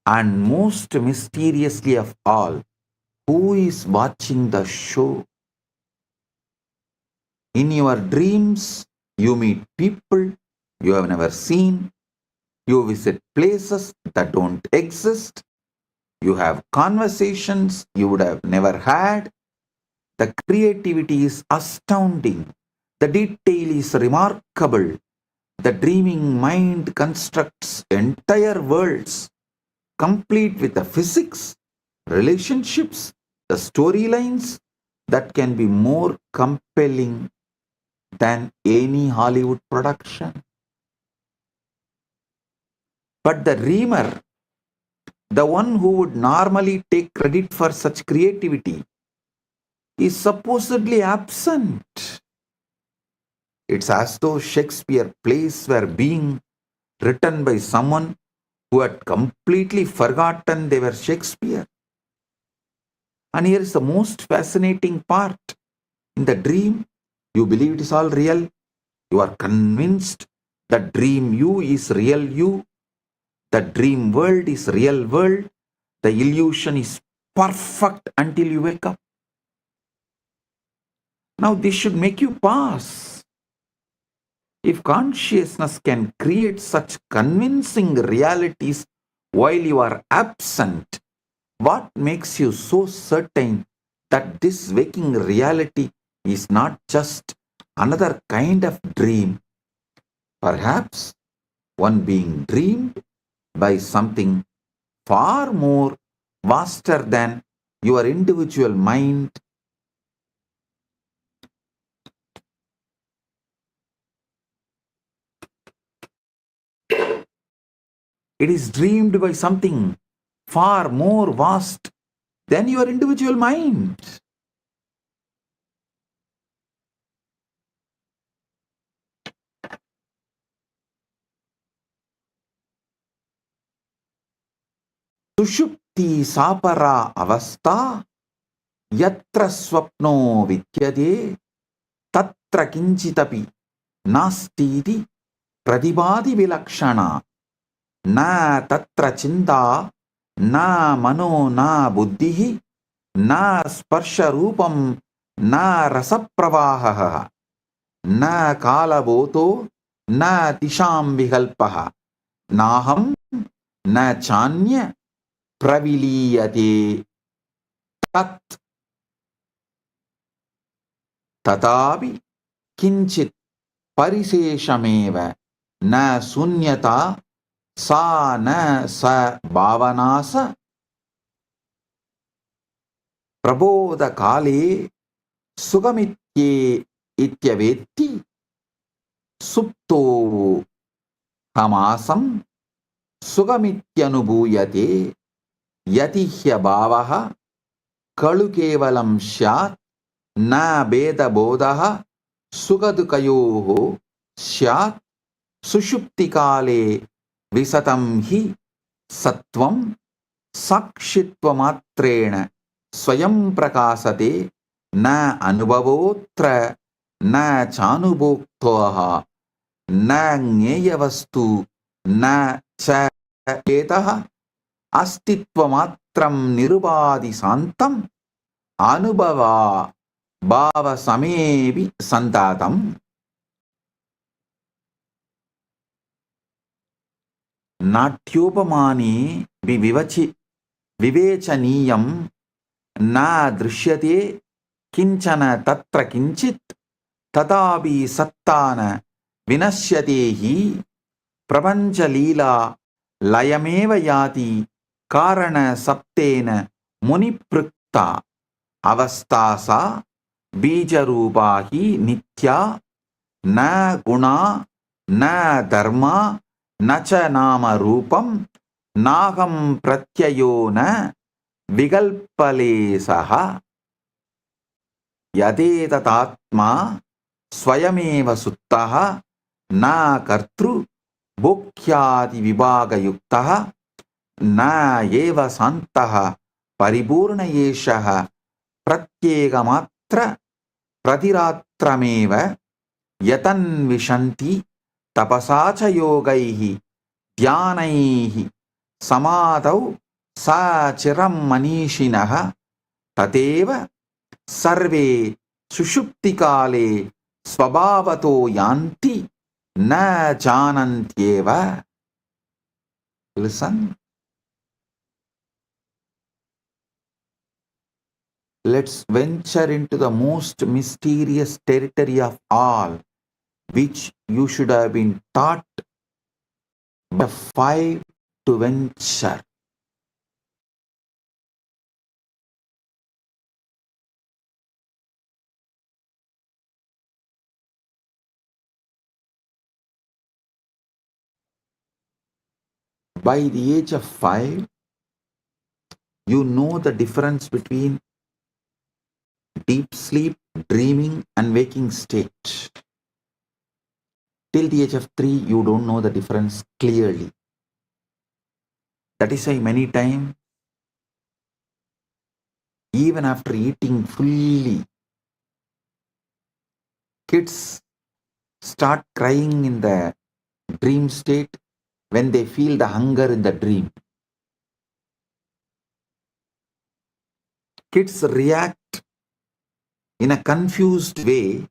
And most mysteriously of all, who is watching the show? In your dreams, you meet people you have never seen. You visit places that don't exist. You have conversations you would have never had. The creativity is astounding. The detail is remarkable. The dreaming mind constructs entire worlds complete with the physics, relationships, the storylines that can be more compelling than any Hollywood production. But the dreamer, the one who would normally take credit for such creativity, is supposedly absent. It's as though Shakespeare plays were being written by someone who had completely forgotten they were Shakespeare. And here is the most fascinating part. In the dream, you believe it is all real. You are convinced that dream you is real you. The dream world is real world. The illusion is perfect until you wake up. Now this should make you pause. If consciousness can create such convincing realities while you are absent, what makes you so certain that this waking reality is not just another kind of dream, perhaps one being dreamed by something far more vaster than your individual mind? It is dreamed by something far more vast than your individual mind. सुषुप्ति सापरा अवस्था यत्र स्वप्नो विद्यते तत्र किंचिदपि नास्तीति प्रतिभाति विलक्षणा न तत्र चिंता न मनो न बुद्धिः न स्पर्श रूपम न रस प्रवाहः न कालबोधो न दिशां विकल्पः नाहं न चान्य प्रविलीयते तत् तथापि किंचित् परिशेषमेव न शून्यता सा न स भावनास प्रबोधकाले सुगमित्ये इत्यवेत्ति सुप्तो हमासं सुगमित्यनुभूयते यति ह्यभावः खलु केवलं स्यात् न भेदबोधः सुखदुःखयोः स्यात् सुषुप्तिकाले विसतं हि सत्वं साक्षित्वमात्रेण स्वयं प्रकाशते न अनुभवोऽत्र न चानुभोक्तः न ज्ञेयवस्तु न च चेतः अस्तित्वमात्रं निरुपाधि शान्तम् अनुभवा भावसमेऽपि सन्तातम्. नाट्योपमाने विवेचनीयं न दृश्यते किंचन तत्र किंचित् तथापि सत्ता न विनश्यते हि प्रपञ्चलीला लयमेव याति कारण सप्तेन मुनिपृक्ता अवस्था सा बीजरूपा हि नित्या न गुणा न धर्मा न च नाम रूपं नाहं प्रत्ययो न विकल्पलेशः यदेतदात्मा स्वयमेव सुप्तः न कर्तृ भोक्यादि विभागयुक्तः न एव शान्तः परिपूर्ण एषः प्रत्येकमात्र प्रतिरात्रमेव यतन्विशन्ति तपसा च योगैः ध्यानैः समाधौ सा चिरं मनीषिणः तथैव सर्वे सुषुप्तिकाले स्वभावतो यान्ति न जानन्त्येव. Listen. Let's venture into the most mysterious territory of all, which you should have been taught by 5 to venture. By the age of 5, you know the difference between deep sleep, dreaming, and waking state. Till the age of 3, you don't know the difference clearly. That is why many times, even after eating fully, kids start crying in the dream state when they feel the hunger in the dream. Kids react in a confused way.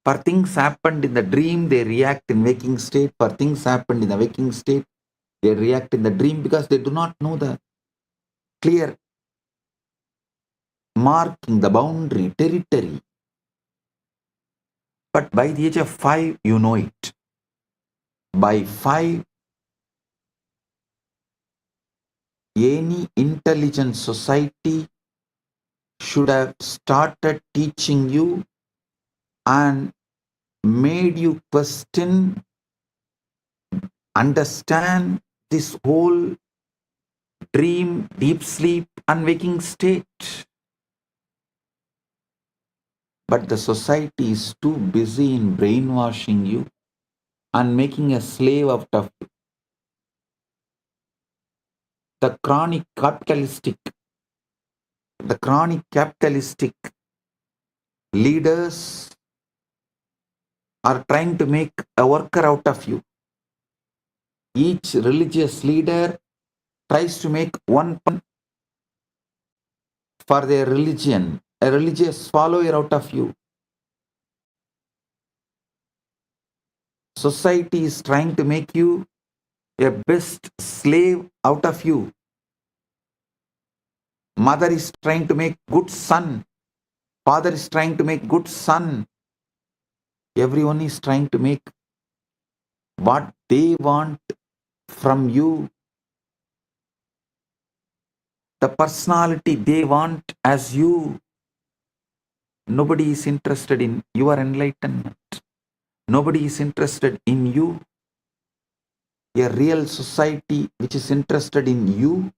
For things happened in the dream, they react in waking state. For things happened in the waking state, they react in the dream because they do not know the clear marking, the boundary, territory. But by the age of 5, you know it. By 5, any intelligent society should have started teaching you and made you question, understand this whole dream, deep sleep, and waking state. But the society is too busy in brainwashing you and making a slave out of you. The chronic capitalistic leaders are trying to make a worker out of you. Each religious leader tries to make one for their religion, a religious follower out of you. Society is trying to make you a best slave out of you. Mother is trying to make good son. Father is trying to make good son. Everyone is trying to make what they want from you, the personality they want as you. Nobody is interested in your enlightenment. Nobody is interested in you. A real society which is interested in you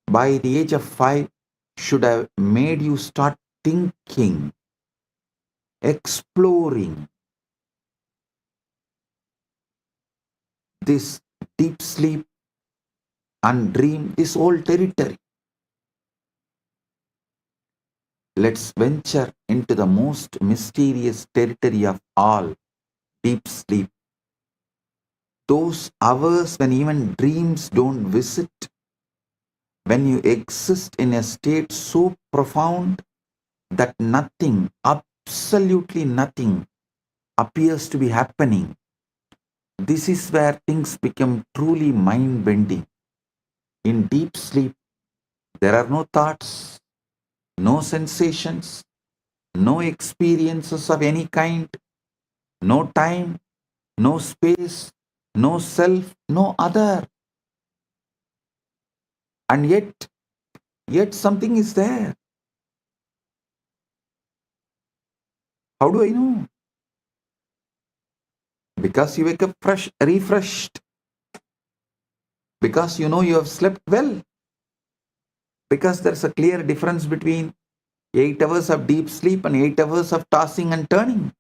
by the age of 5 should have made you start thinking, exploring this deep sleep and dream, this whole territory. Let's venture into the most mysterious territory of all, deep sleep. Those hours when even dreams don't visit, when you exist in a state so profound that nothing, absolutely nothing, appears to be happening. This is where things become truly mind-bending. In deep sleep, there are no thoughts, no sensations, no experiences of any kind, no time, no space, no self, no other. And yet something is there. How do I know? Because you wake up fresh, refreshed. Because you know you have slept well. Because there's a clear difference between 8 hours of deep sleep and 8 hours of tossing and turning.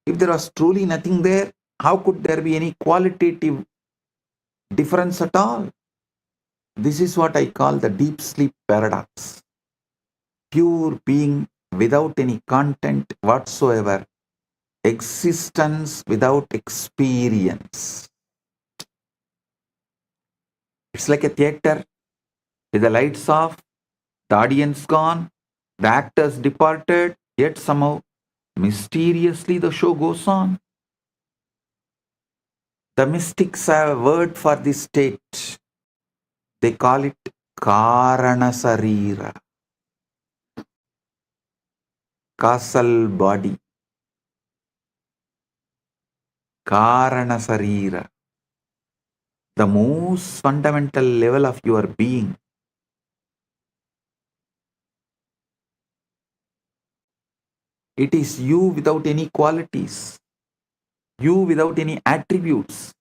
If there was truly nothing there, how could there be any qualitative difference at all? This is what I call the deep sleep paradox. Pure being without any content whatsoever. Existence without experience. It's like a theater with the lights off, the audience gone, the actors departed, yet somehow mysteriously the show goes on. The mystics have a word for this state. They call it Karanasarira, causal body. Karanasarira, the most fundamental level of your being. It is you without any qualities, you without any attributes,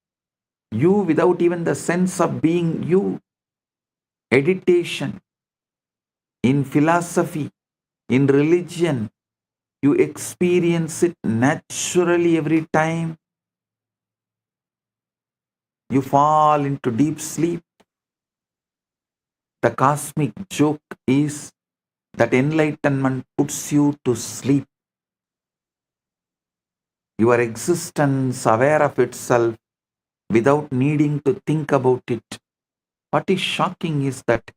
You without even the sense of being you. Meditation, in philosophy, in religion, you experience it naturally every time you fall into deep sleep. The cosmic joke is that enlightenment puts you to sleep. Your existence aware of itself without needing to think about it. What is shocking is that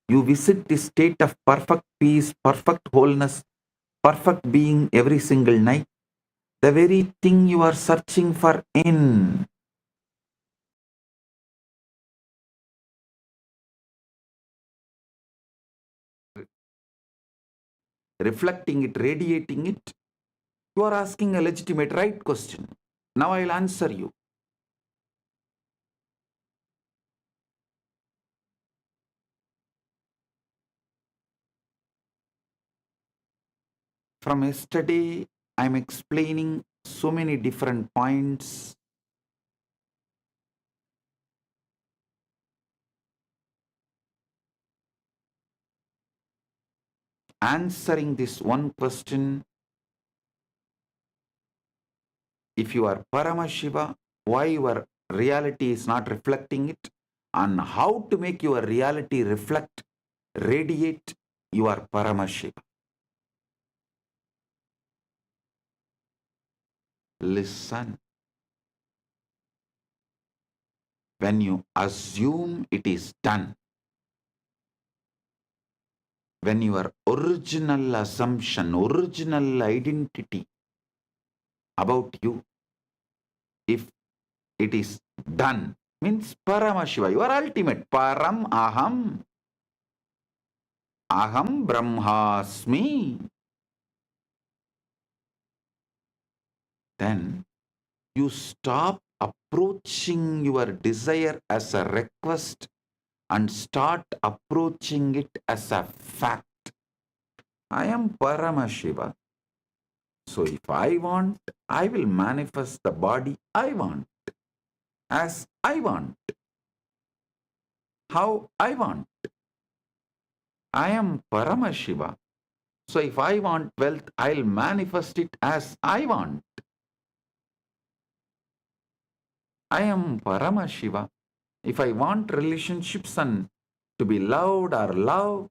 you visit this state of perfect peace, perfect wholeness, perfect being every single night, the very thing you are searching for in. Reflecting it, radiating it, you are asking a legitimate right question. Now I'll answer you. From yesterday, I'm explaining so many different points, answering this one question. If you are Paramashiva, why your reality is not reflecting it, and how to make your reality reflect, radiate your Paramashiva. Listen. When you assume it is done, when your original assumption, original identity about you, if it is done, means Paramashiva, your ultimate Param Aham, Aham Brahmasmi, then you stop approaching your desire as a request and start approaching it as a fact. I am Paramashiva. So if I want, I will manifest the body I want, as I want, how I want. I am Paramashiva. So if I want wealth, I'll manifest it as I want. I am Paramashiva. If I want relationships and to be loved or love,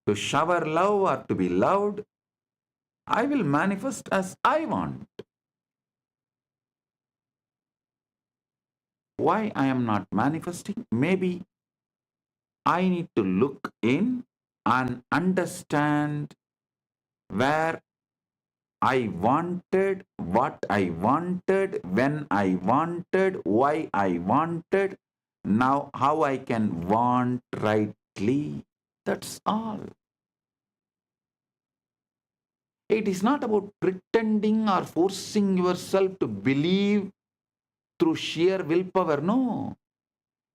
to shower love or to be loved, I will manifest as I want. Why I am not manifesting? Maybe I need to look in and understand where I wanted, what I wanted, when I wanted, why I wanted, now how I can want rightly. That's all. It is not about pretending or forcing yourself to believe through sheer willpower. No.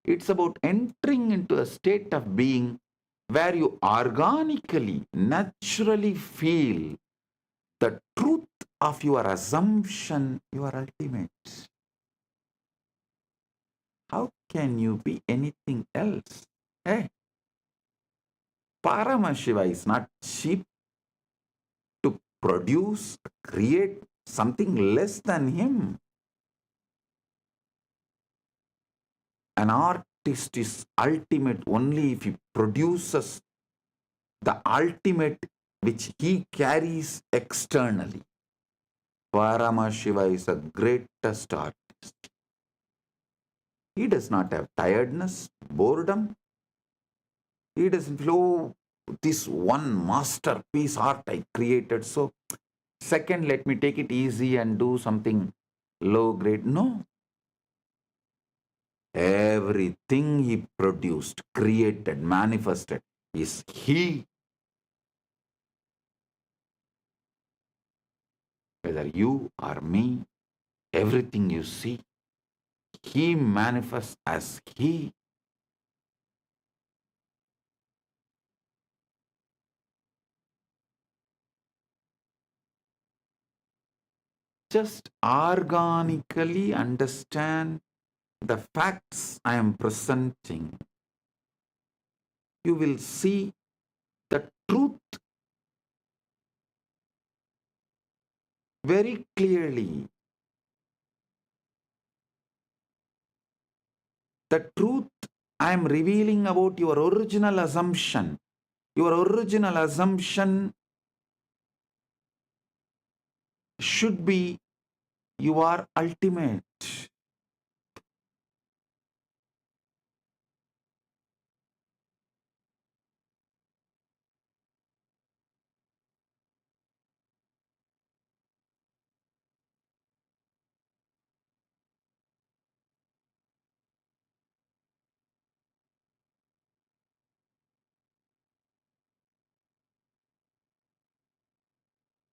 It's about entering into a state of being where you organically, naturally feel the truth of your assumption, your ultimate. How can you be anything else? Hey, Paramashiva is not cheap to produce, create something less than him. An artist is ultimate only if he produces the ultimate which he carries externally. Paramashiva is the greatest artist. He does not have tiredness, boredom. He doesn't feel, oh, this one masterpiece art I created. So, second, let me take it easy and do something low grade. No. Everything he produced, created, manifested is he. Whether you or me, everything you see, he manifests as he. Just organically understand the facts I am presenting, you will see the truth very clearly. The truth I am revealing about your original assumption. Your original assumption should be you are ultimate.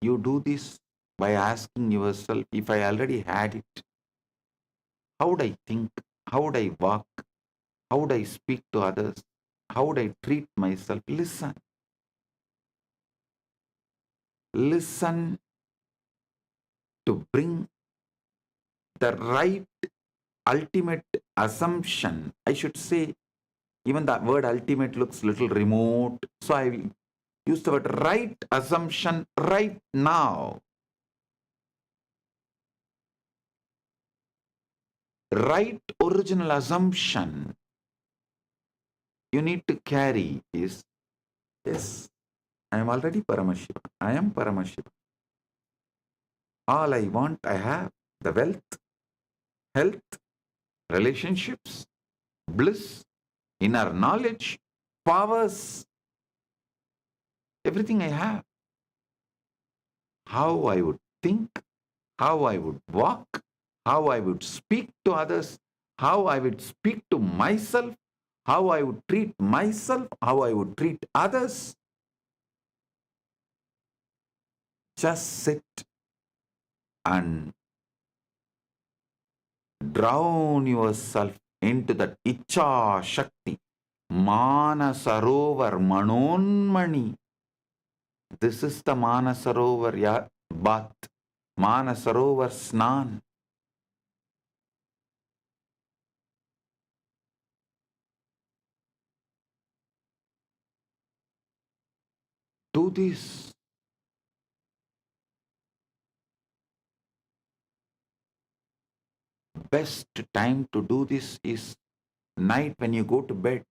You do this by asking yourself, if I already had it, how would I think? How would I walk? How would I speak to others? How would I treat myself? Listen. Listen to bring the right ultimate assumption. I should say, even the word ultimate looks little remote. So I will use the word right assumption right now. Right original assumption you need to carry is, yes, I am already Paramashiva. I am Paramashiva. All I want, I have. The wealth, health, relationships, bliss, inner knowledge, powers, everything I have. How I would think, how I would walk, how I would speak to others, how I would speak to myself, how I would treat myself, how I would treat others. Just sit and drown yourself into that Icha Shakti. Manasarovar Manonmani. This is the Manasarovar bath. Manasarovar Snan. Do this. Best time to do this is night when you go to bed.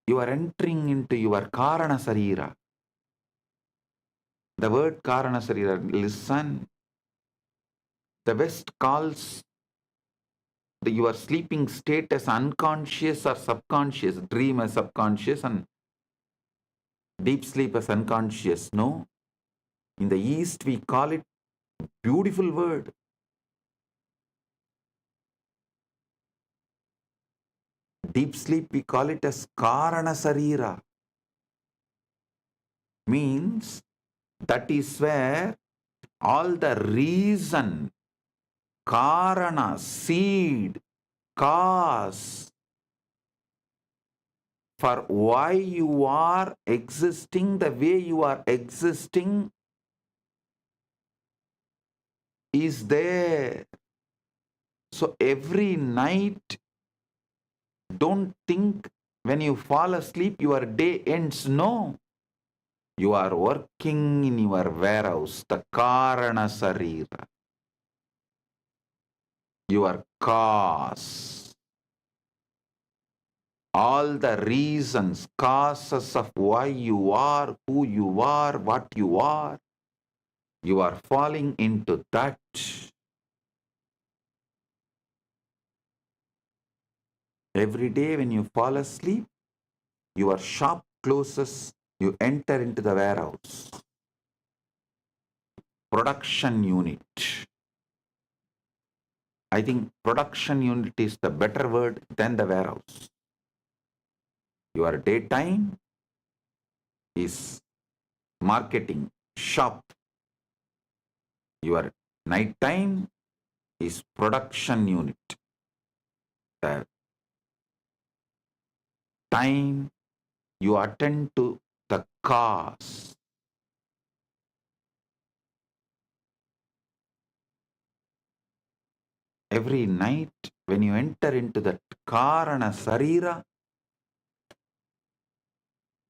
You are entering into your Karana Sarira. The word Karana Sarira, listen. The West calls your sleeping state as unconscious or subconscious, dream as subconscious and deep sleep as unconscious. No. In the East, we call it beautiful word. Deep sleep, we call it as Karana Sarira. Means that is where all the reason, Karana, seed, cause for why you are existing the way you are existing is there. So every night, don't think when you fall asleep your day ends. No. You are working in your warehouse, the Karana Sarira. Your cause. All the reasons, causes of why you are, who you are, what you are falling into that. Every day when you fall asleep, your shop closes, you enter into the warehouse. Production unit. I think production unit is the better word than the warehouse. Your daytime is marketing, shop. Your nighttime is production unit. The time you attend to the cause. Every night when you enter into that Karana Sarira,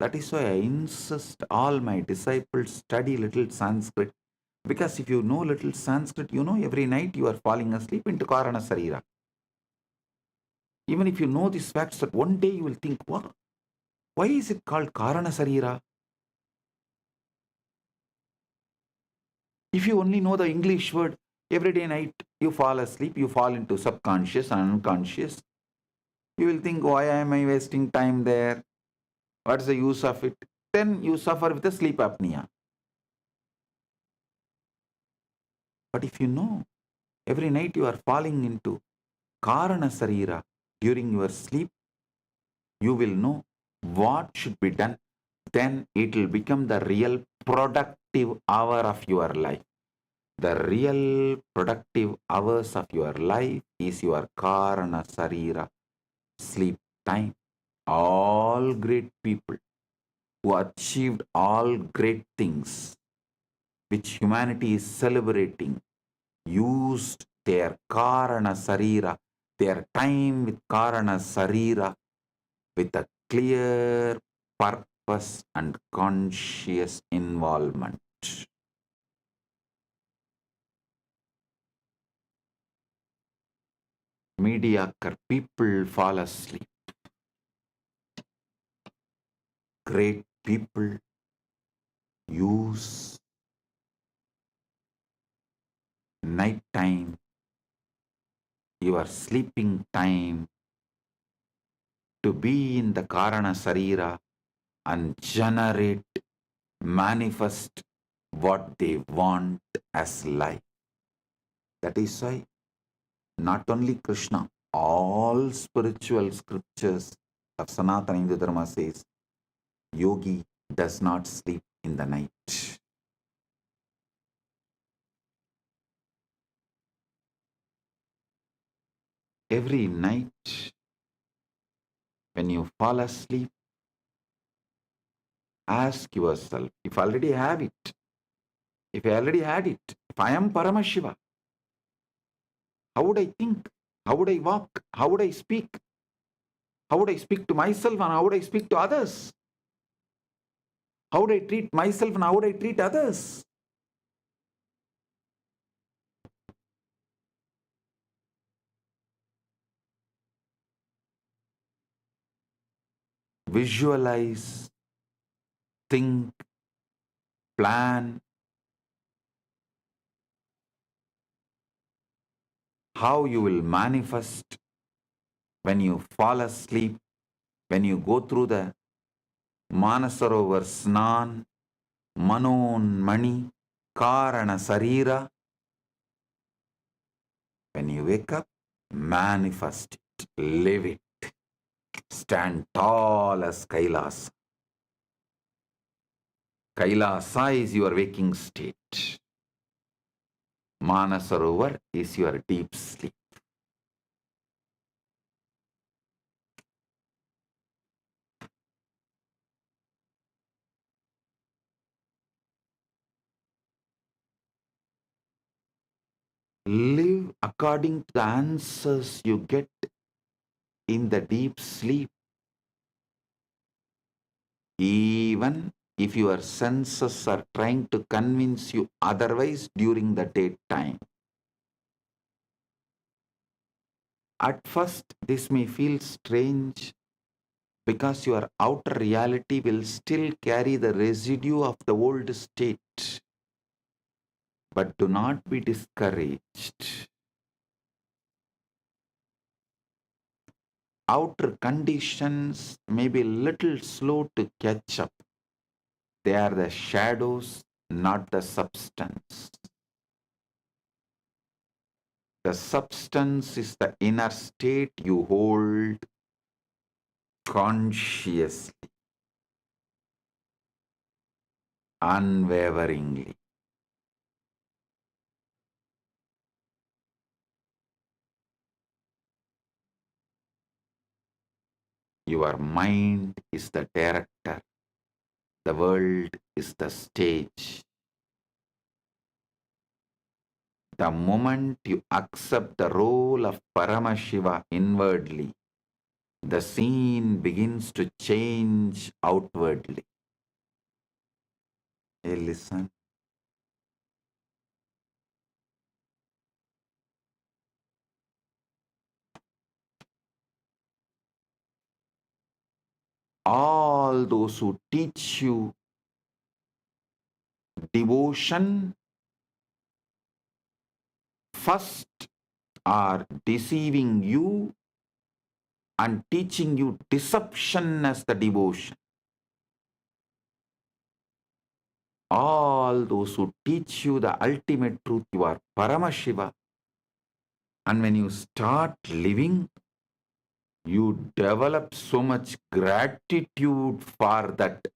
that is why I insist all my disciples study little Sanskrit. Because if you know little Sanskrit, you know every night you are falling asleep into Karana Sarira. Even if you know these facts, that one day you will think, what? Why is it called Karana Sarira? If you only know the English word, every day night you fall asleep, you fall into subconscious and unconscious. You will think, why am I wasting time there? What's the use of it? Then you suffer with the sleep apnea. But if you know, every night you are falling into Karana Sarira during your sleep, you will know what should be done. Then it will become the real productive hour of your life. The real productive hours of your life is your Karana Sarira sleep time. All great people who achieved all great things which humanity is celebrating used their Karana Sarira, their time with Karana Sarira, with a clear purpose and conscious involvement. Mediocre people fall asleep. Great people use night time, your sleeping time, to be in the Karana Sarira and generate, manifest what they want as life. That is why not only Krishna, all spiritual scriptures of Sanatana Hindu Dharma says, yogi does not sleep in the night. Every night when you fall asleep, ask yourself, if I already have it, if I already had it, if I am Paramashiva, how would I think? How would I walk? How would I speak? How would I speak to myself and how would I speak to others? How would I treat myself and how would I treat others? Visualize, think, plan how you will manifest when you fall asleep, when you go through the Manasarovar Snan, Manon Mani, Karana Sarira. When you wake up, manifest it, live it, stand tall as Kailasa. Kailasa is your waking state. Manasarovar is your deep sleep. Live according to the answers you get in the deep sleep. Even if your senses are trying to convince you otherwise during the daytime. At first, this may feel strange because your outer reality will still carry the residue of the old state. But do not be discouraged. Outer conditions may be a little slow to catch up. They are the shadows, not the substance. The substance is the inner state you hold consciously, unwaveringly. Your mind is the director. The world is the stage. The moment you accept the role of Paramashiva inwardly, the scene begins to change outwardly. Hey, listen. All those who teach you devotion first are deceiving you and teaching you deception as the devotion. All those who teach you the ultimate truth, you are Paramashiva. And when you start living, you develop so much gratitude for that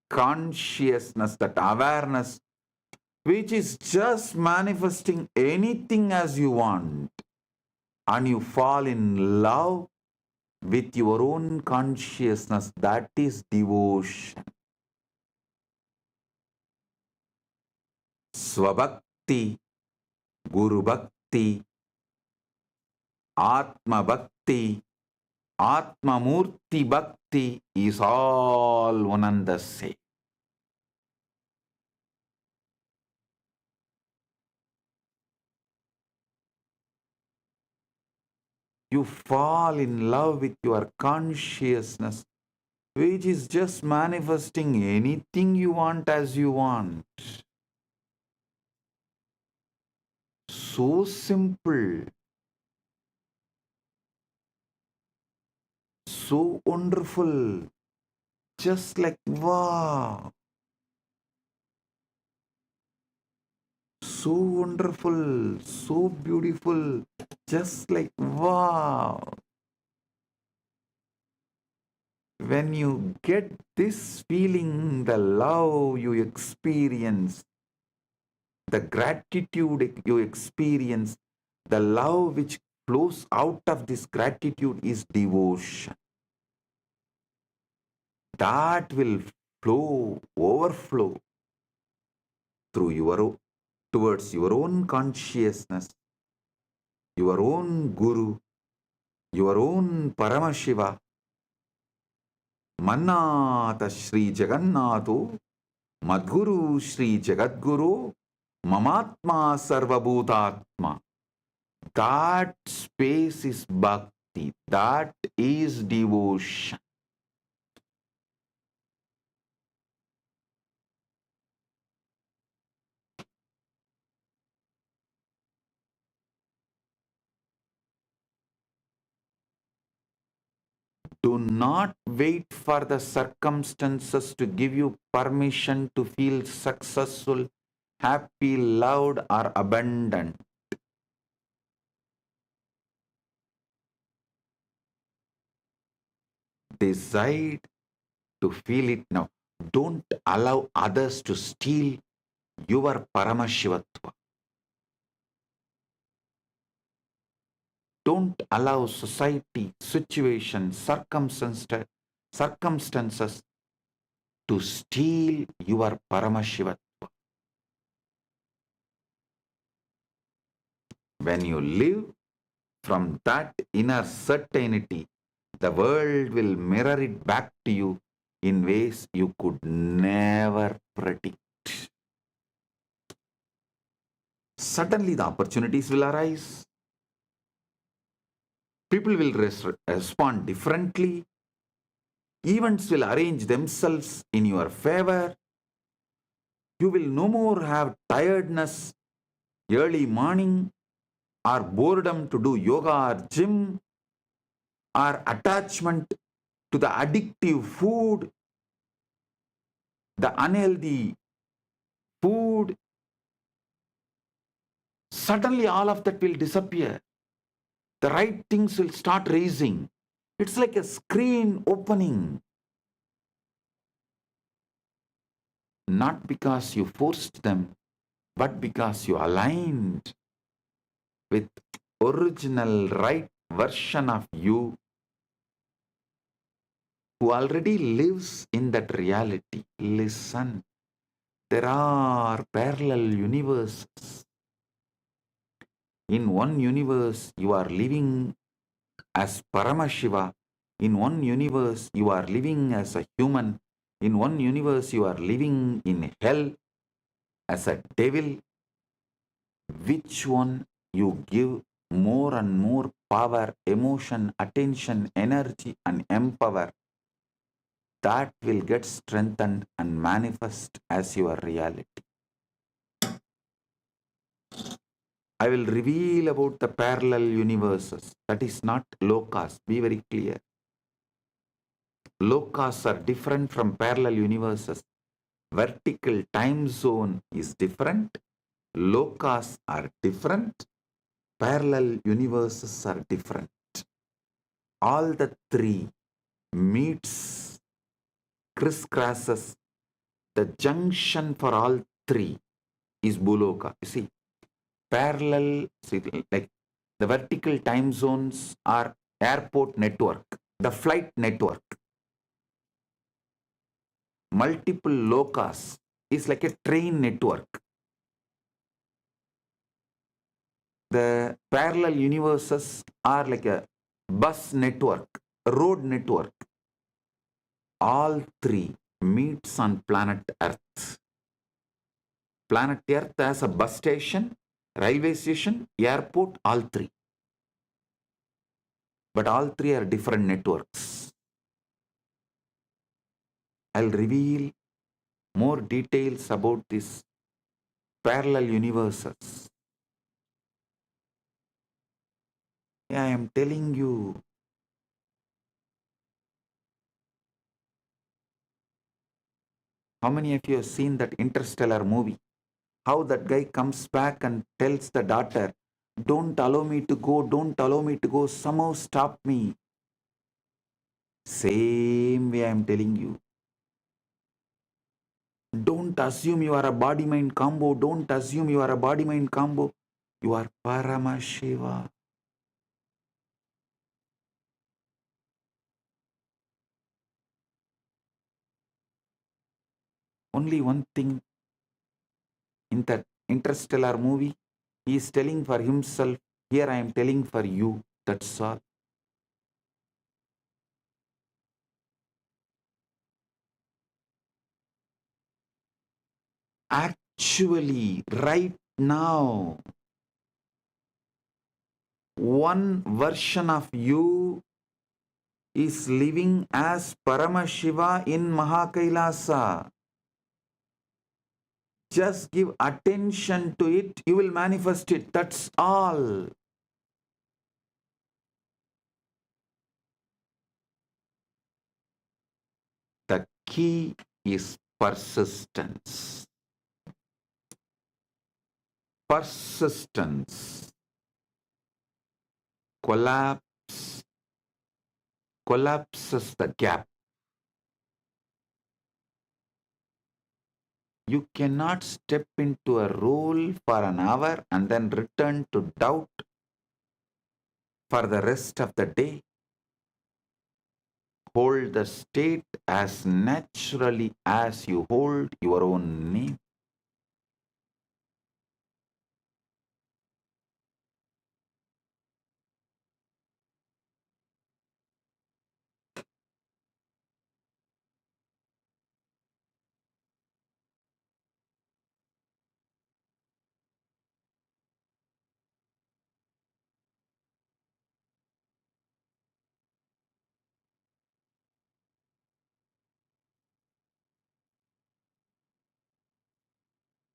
consciousness, that awareness, which is just manifesting anything as you want. And you fall in love with your own consciousness. That is devotion. Swabhakti, Guru Bhakti, Atma Bhakti, Atma Murti Bhakti is all one and the same. You fall in love with your consciousness, which is just manifesting anything you want as you want. So simple, so wonderful, just like wow. So wonderful, so beautiful, just like wow. When you get this feeling, the love you experience, the gratitude you experience, the love which flows out of this gratitude is devotion. That will flow, overflow through towards your own consciousness, your own Guru, your own Paramashiva. Mannata Shri Jagannatho, Madguru Shri Jagadguru, Mamatma Sarvabhutatma. That space is bhakti. That is devotion. Do not wait for the circumstances to give you permission to feel successful, happy, loved, or abundant. Decide to feel it now. Don't allow others to steal your Paramashivatva. Don't allow society, situation, circumstances to steal your Paramashivatva. When you live from that inner certainty, the world will mirror it back to you in ways you could never predict. Suddenly the opportunities will arise. People will respond differently. Events will arrange themselves in your favor. You will no more have tiredness, early morning, or boredom to do yoga or gym, or attachment to the addictive food, the unhealthy food. Suddenly all of that will disappear. The right things will start raising. It's like a screen opening. Not because you forced them, but because you aligned with original right version of you who already lives in that reality. Listen, there are parallel universes. In one universe, you are living as Paramashiva. In one universe, you are living as a human. In one universe, you are living in hell as a devil. Which one you give more and more power, emotion, attention, energy, and empower, that will get strengthened and manifest as your reality. I will reveal about the parallel universes. That is not lokas. Be very clear. Lokas are different from parallel universes. Vertical time zone is different. Lokas are different. Parallel universes are different. All the three meets, crisscrosses. The junction for all three is Buloka. You see, parallel, see, like the vertical time zones are airport network, the flight network. Multiple lokas is like a train network. The parallel universes are like a bus network, a road network. All three meets on planet Earth. Planet Earth has a bus station, railway station, airport, all three. But all three are different networks. I'll reveal more details about these parallel universes. Yeah, I am telling you, how many of you have seen that interstellar movie? How that guy comes back and tells the daughter, don't allow me to go, don't allow me to go, somehow stop me. Same way I am telling you. Don't assume you are a body-mind combo. Don't assume you are a body-mind combo. You are Paramashiva. Only one thing in that interstellar movie, he is telling for himself, here I am telling for you. That's all. Actually, right now, one version of you is living as Paramashiva in Maha KAILASA. Just give attention to it, you will manifest it. That's all. The key is persistence. Persistence. Collapses the gap. You cannot step into a role for an hour and then return to doubt for the rest of the day. Hold the state as naturally as you hold your own name.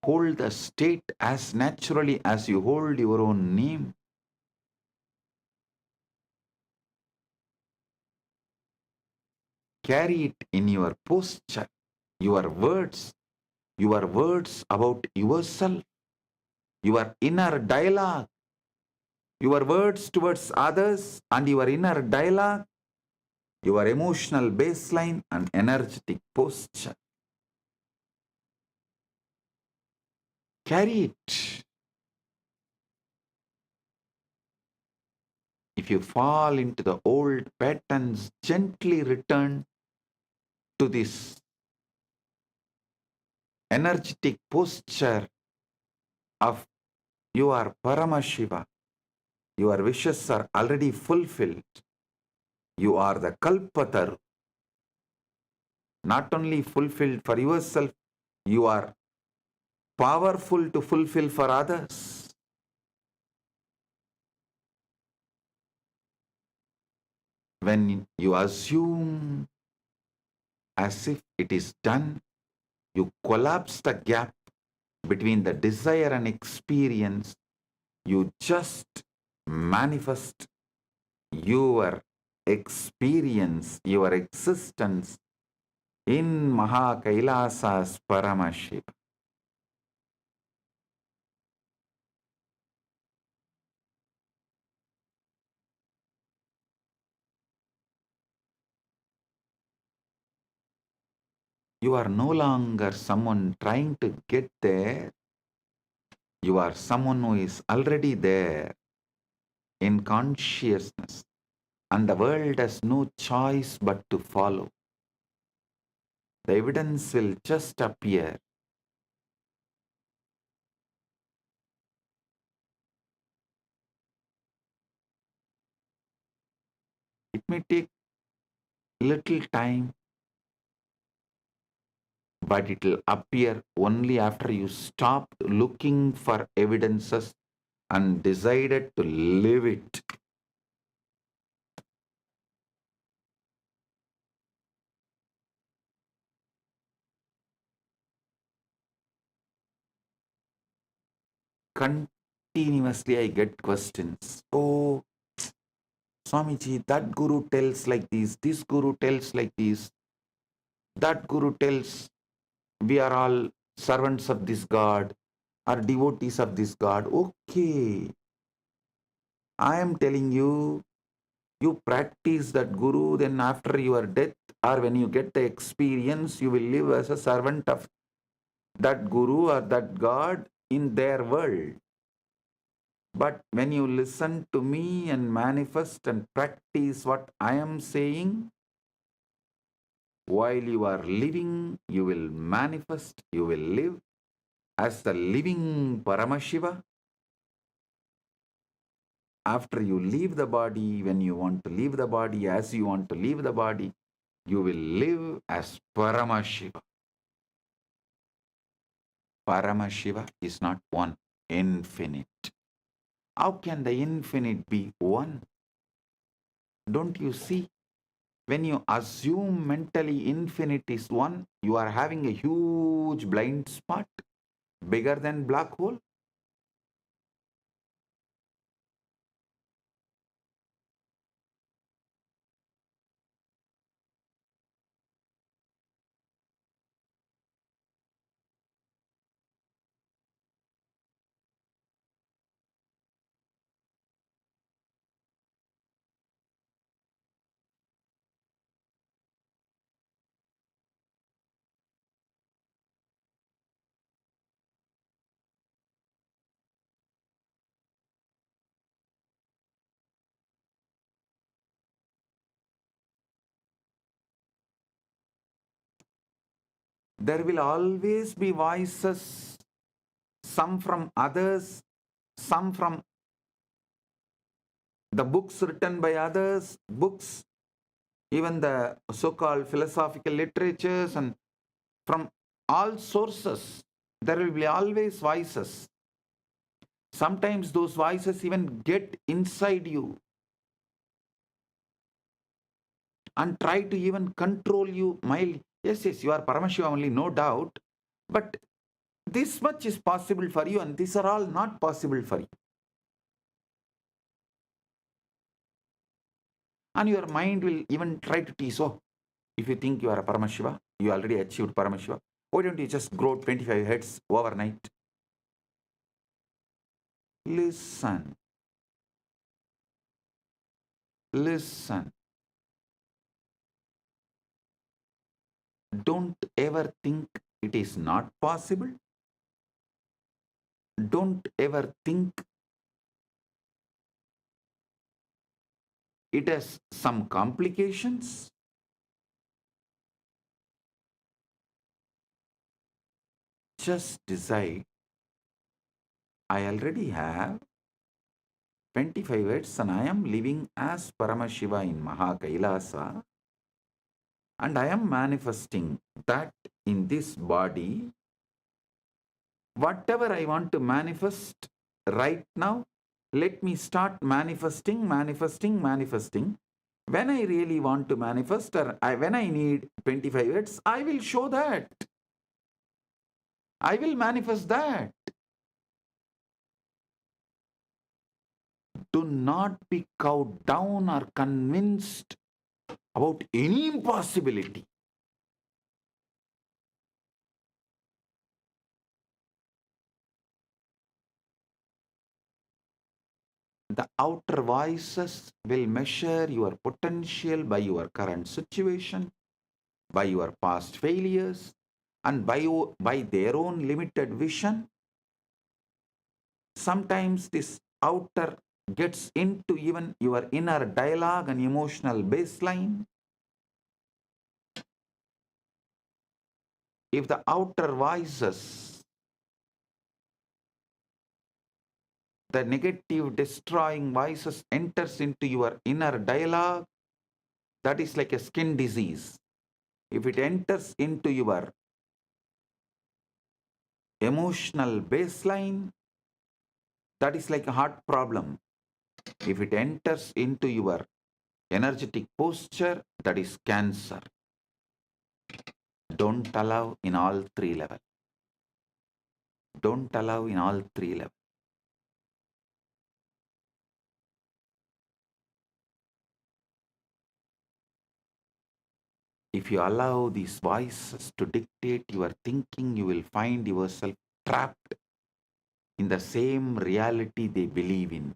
Hold the state as naturally as you hold your own name. Carry it in your posture, your words about yourself, your inner dialogue, your words towards others, and your inner dialogue, your emotional baseline and energetic posture. Carry it. If you fall into the old patterns, gently return to this energetic posture of you are Paramashiva. Your wishes are already fulfilled. You are the Kalpataru. Not only fulfilled for yourself, you are powerful to fulfill for others. When you assume as if it is done, you collapse the gap between the desire and experience. You just manifest your experience, your existence in Maha Kailasa's Paramashiva. You are no longer someone trying to get there. You are someone who is already there in consciousness, and the world has no choice but to follow. The evidence will just appear. It may take little time, but it will appear only after you stop looking for evidences and decided to live it. Continuously I get questions. Oh, Swamiji, that guru tells like this guru tells like this, that guru tells we are all servants of this God, are devotees of this God. Okay, I am telling you, you practice that guru, then after your death or when you get the experience, you will live as a servant of that guru or that God in their world. But when you listen to me and manifest and practice what I am saying, while you are living, you will manifest, you will live as the living Paramashiva. After you leave the body, when you want to leave the body, as you want to leave the body, you will live as Paramashiva. Paramashiva is not one, infinite. How can the infinite be one? Don't you see? When you assume mentally infinite is one, you are having a huge blind spot, bigger than black hole. There will always be voices, some from others, some from the books written by others, books, even the so-called philosophical literatures, and from all sources, there will be always voices. Sometimes those voices even get inside you and try to even control you mildly. Yes, yes, you are Paramashiva only, no doubt. But this much is possible for you, and these are all not possible for you. And your mind will even try to tease, oh, if you think you are a Paramashiva, you already achieved Paramashiva, why don't you just grow 25 heads overnight? Listen. Listen. Don't ever think it is not possible. Don't ever think it has some complications. Just decide, I already have, 25 words, and I am living as Paramashiva in Maha KAILASA, and I am manifesting that in this body, whatever I want to manifest right now, let me start manifesting, manifesting, manifesting. When I really want to manifest, or when I need 25 words, I will show that. I will manifest that. Do not be cowed down or convinced about any impossibility. The outer voices will measure your potential by your current situation, by your past failures, and by their own limited vision. Sometimes this outer gets into even your inner dialogue and emotional baseline. If the outer voices, the negative destroying voices enters into your inner dialogue, that is like a skin disease. If it enters into your emotional baseline, that is like a heart problem. If it enters into your energetic posture, that is cancer. Don't allow in all three levels. Don't allow in all three levels. If you allow these voices to dictate your thinking, you will find yourself trapped in the same reality they believe in.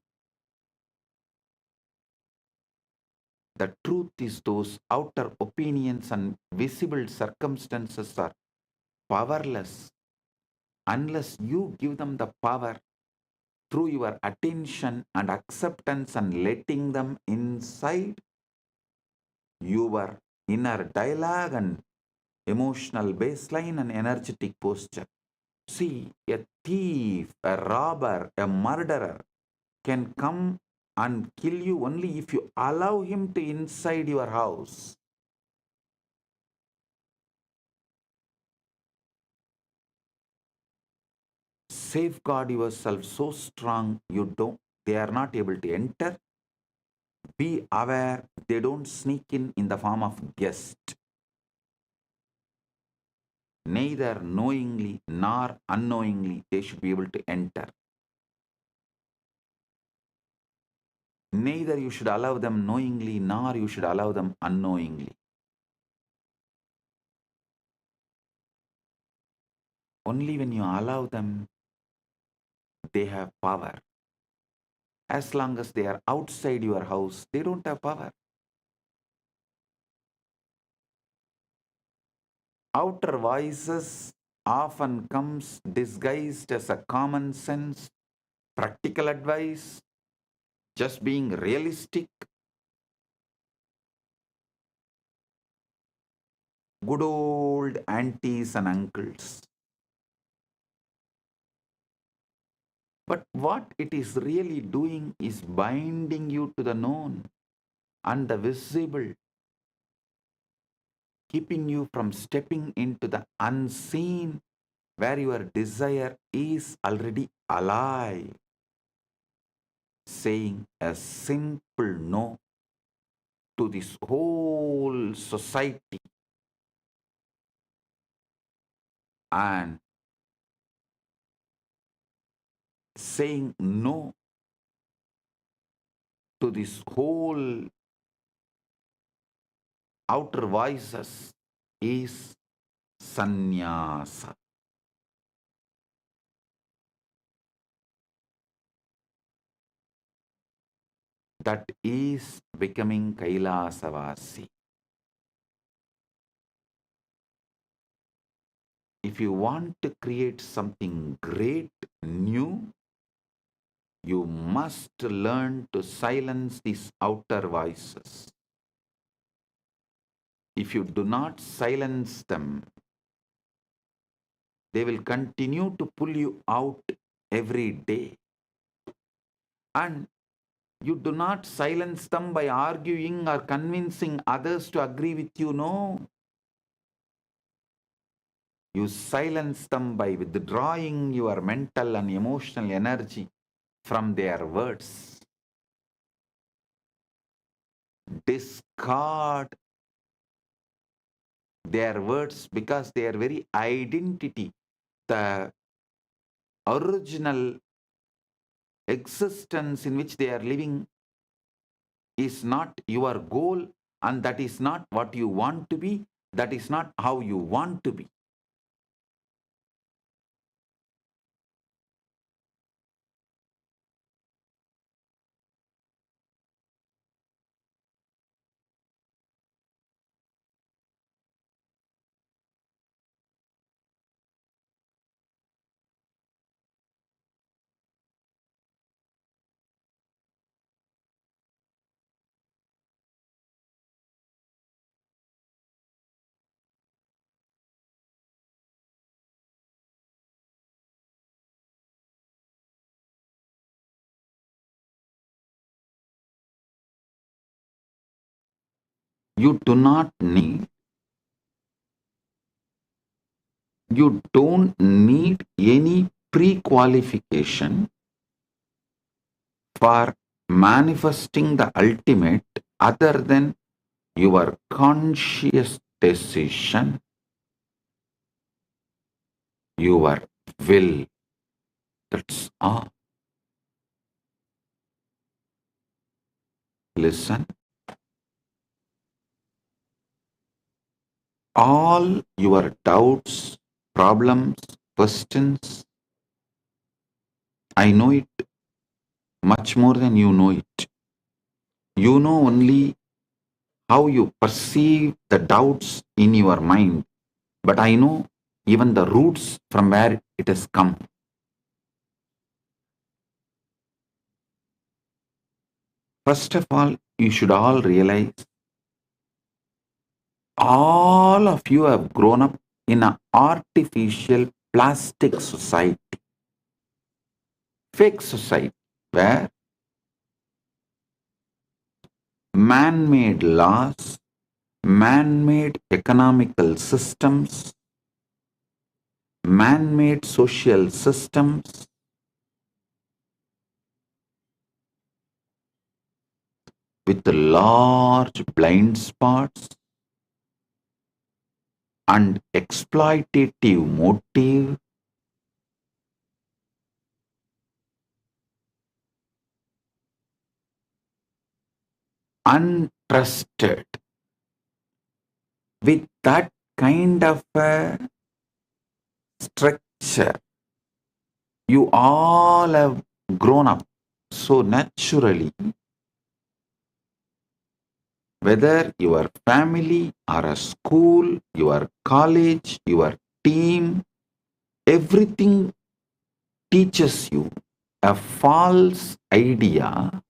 The truth is, those outer opinions and visible circumstances are powerless unless you give them the power through your attention and acceptance and letting them inside your inner dialogue and emotional baseline and energetic posture. See, a thief, a robber, a murderer can come and kill you only if you allow him to inside your house. Safeguard yourself so strong they are not able to enter. Be aware they don't sneak in the form of guest. Neither knowingly nor unknowingly they should be able to enter. Neither you should allow them knowingly nor you should allow them unknowingly. Only when you allow them, they have power. As long as they are outside your house, they don't have power. Outer voices often comes disguised as a common sense, practical advice, just being realistic, good old aunties and uncles. But what it is really doing is binding you to the known and the visible, keeping you from stepping into the unseen where your desire is already alive, saying a simple no to this whole society and saying no to this whole outer voices is sannyasa. That is becoming Kailasavasi. If you want to create something great, new, you must learn to silence these outer voices. If you do not silence them, they will continue to pull you out every day. And You do not silence them by arguing or convincing others to agree with you, no. You silence them by withdrawing your mental and emotional energy from their words. Discard their words because their very identity, the original existence in which they are living, is not your goal, and that is not what you want to be. That is not how you want to be. You do not need, you don't need any pre-qualification for manifesting the ultimate other than your conscious decision, your will. That's all. Listen. All your doubts, problems, questions, I know it much more than you know it. You know only how you perceive the doubts in your mind, but I know even the roots from where it has come. First of all, you should all realize all of you have grown up in an artificial plastic society, fake society, where man-made laws, man-made economical systems, man-made social systems with large blind spots and exploitative motive, untrusted. With that kind of a structure, you all have grown up so naturally, whether your family or a school, your college, your team, everything teaches you a false idea.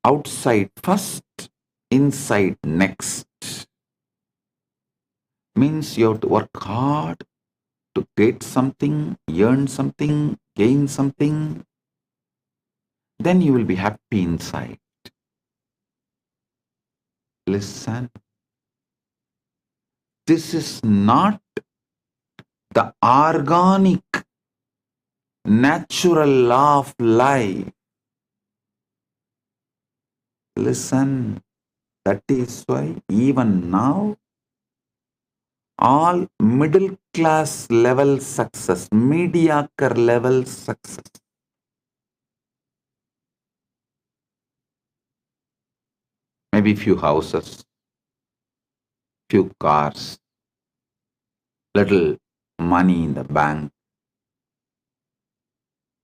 Outside first, inside next. Means you have to work hard to get something, earn something, gain something. Then you will be happy inside. Listen. This is not the organic, natural law of life. Listen. That is why even now, all middle class level success, mediocre level success, maybe few houses, few cars, little money in the bank,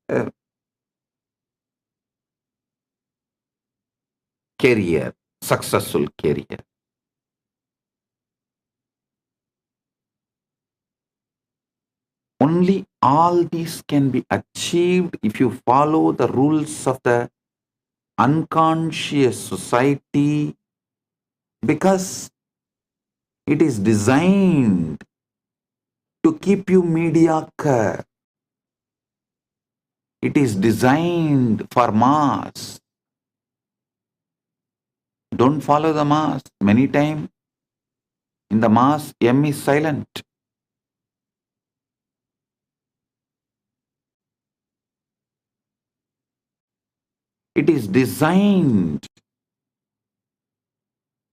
a career, successful career. Only all these can be achieved if you follow the rules of the unconscious society, because it is designed to keep you mediocre. It is designed for mass. Don't follow the mass. Many times in the mass, M is silent. It is designed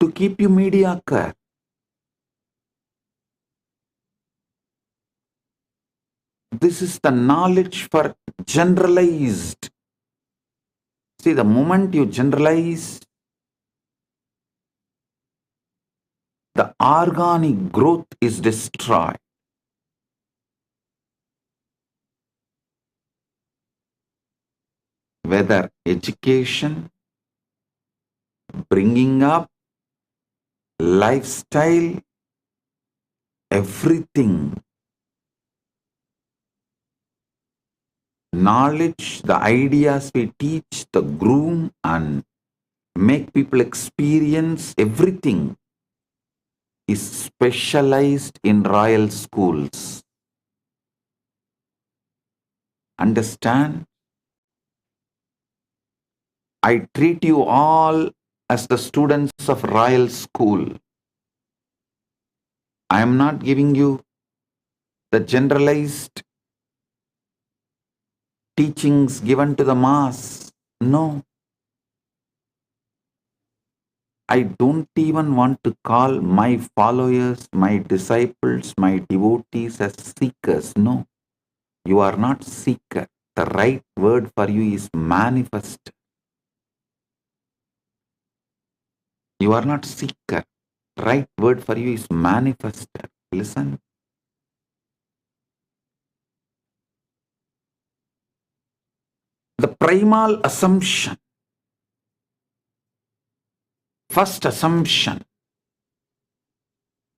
to keep you mediocre. This is the knowledge for generalized. See, the moment you generalize, the organic growth is destroyed. Whether education, bringing up, lifestyle, everything. Knowledge, the ideas we teach, the groom and make people experience everything is specialized in royal schools. Understand? I treat you all as the students of royal school. I am not giving you the generalized teachings given to the mass. No. I don't even want to call my followers, my disciples, my devotees as seekers. No. You are not seeker. The right word for you is manifest. You are not seeker. Right word for you is manifester. Listen. The primal assumption, first assumption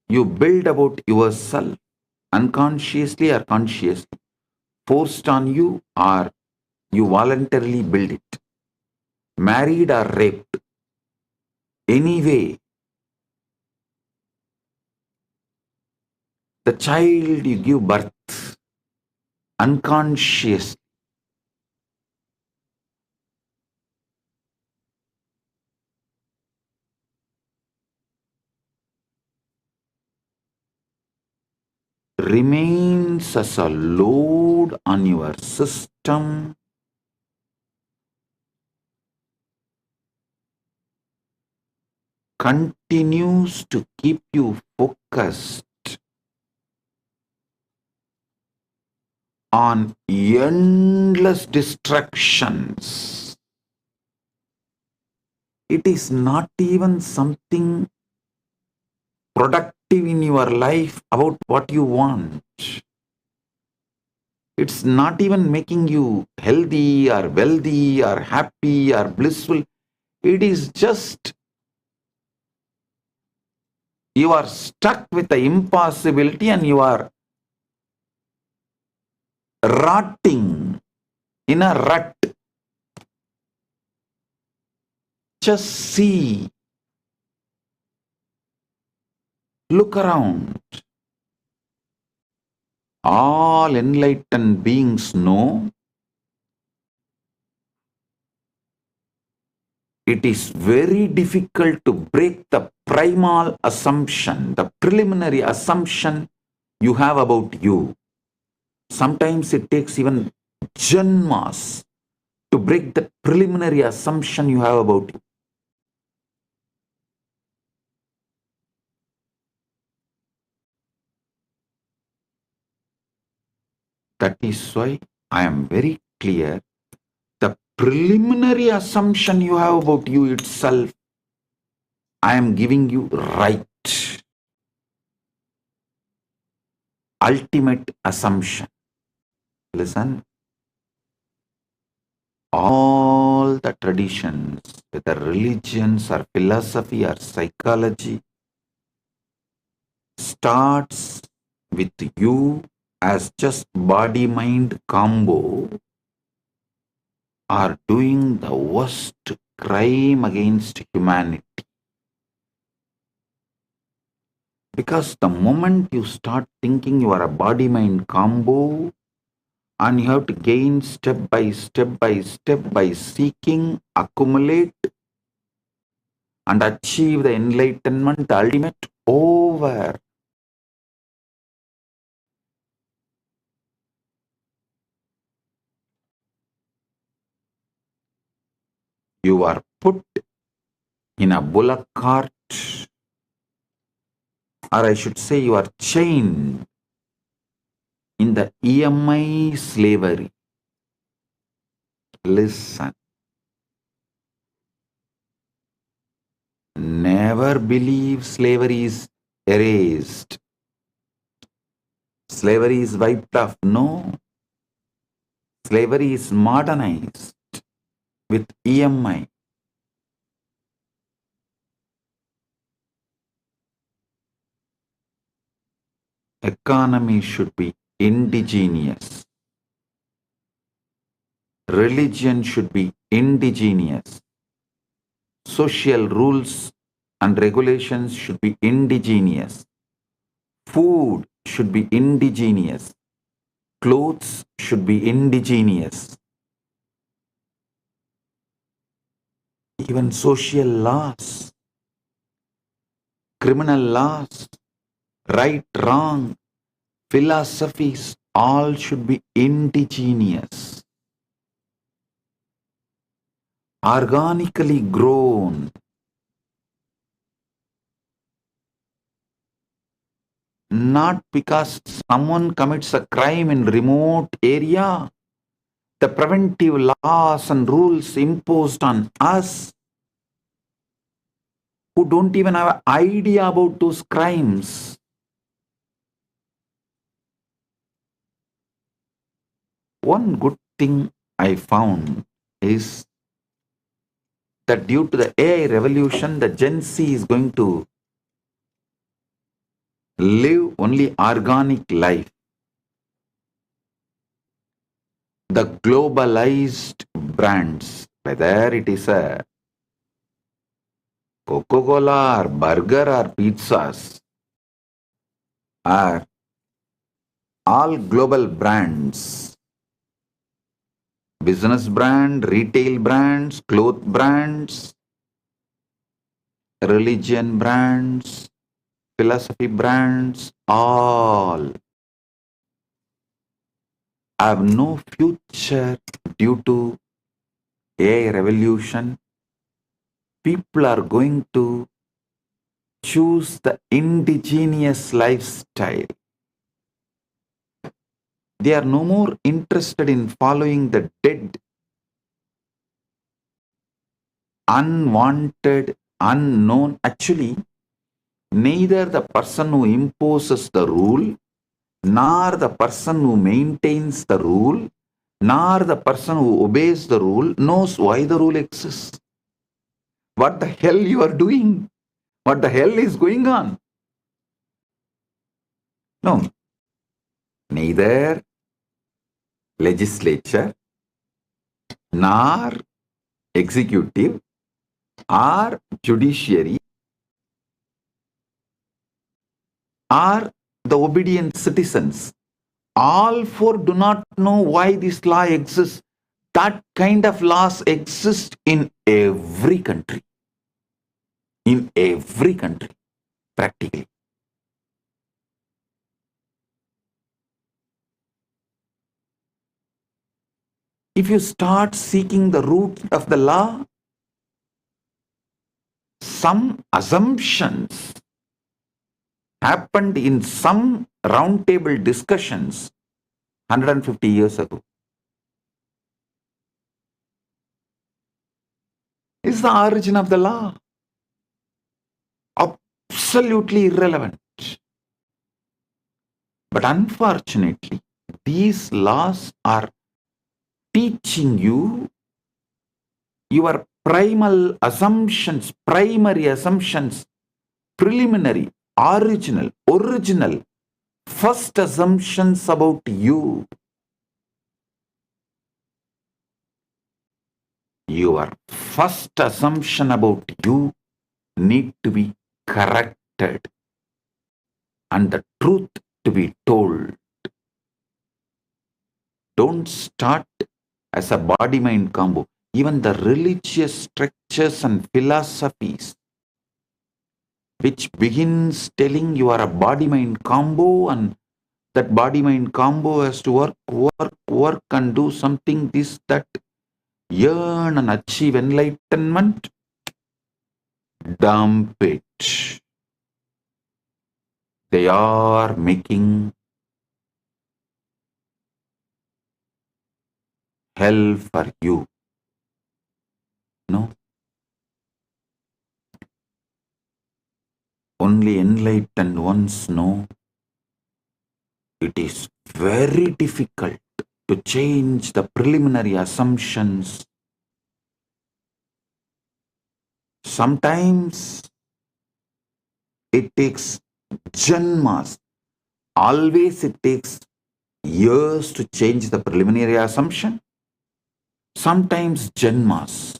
you build about yourself, unconsciously or consciously, forced on you or you voluntarily build it, married or raped, anyway, the child you give birth, unconsciously, remains as a load on your system, continues to keep you focused on endless distractions. It is not even something productive in your life about what you want. It's not even making you healthy or wealthy or happy or blissful. It is just you are stuck with the impossibility and you are rotting in a rut. Just see, look around. All enlightened beings know it is very difficult to break the primal assumption, the preliminary assumption you have about you. Sometimes it takes even janmas to break the preliminary assumption you have about you. That is why I am very clear. The preliminary assumption you have about you itself, I am giving you right. Ultimate assumption. Listen. All the traditions, whether religions or philosophy or psychology, starts with you as just body-mind combo are doing the worst crime against humanity. Because the moment you start thinking you are a body-mind combo And you have to gain step by step by seeking, accumulate, and achieve the enlightenment, the ultimate over. You are put in a bullock cart, or I should say you are chained in the EMI slavery. Listen. Never believe slavery is erased. Slavery is wiped off. No. Slavery is modernized with EMI. Economy should be indigenous. Religion should be indigenous. Social rules and regulations should be indigenous. Food should be indigenous. Clothes should be indigenous. Even social laws, criminal laws, right, wrong, philosophies, all should be indigenous. Organically grown. Not because someone commits a crime in remote area. The preventive laws and rules imposed on us who don't even have an idea about those crimes. One good thing I found is that due to the AI revolution, the Gen Z is going to live only organic life. The globalized brands, whether it is a Coca-Cola or burger or pizzas, are all global brands. Business brand, retail brands, cloth brands, religion brands, philosophy brands, all have no future due to AI revolution. People are going to choose the indigenous lifestyle. They are no more interested in following the dead, unwanted, unknown. Actually, neither the person who imposes the rule, nor the person who maintains the rule, nor the person who obeys the rule knows why the rule exists. What the hell you are doing? What the hell is going on? No, neither legislature nor executive or judiciary or the obedient citizens. All four do not know why this law exists. That kind of laws exist in every country. In every country, practically. If you start seeking the root of the law, some assumptions happened in some roundtable discussions 150 years ago. Is the origin of the law absolutely irrelevant. But unfortunately, these laws are teaching you your primal assumptions, primary assumptions, preliminary, original, first assumptions about you. Your first assumption about you need to be corrected and the truth to be told. Don't start as a body-mind combo. Even the religious structures and philosophies which begins telling you are a body-mind combo and that body-mind combo has to work and do something, this, that, yearn and achieve enlightenment, dump it. They are making hell for you. No? Only enlightened ones know it is very difficult to change the preliminary assumptions. Sometimes it takes janmas. Always it takes years to change the preliminary assumption. Sometimes janmas.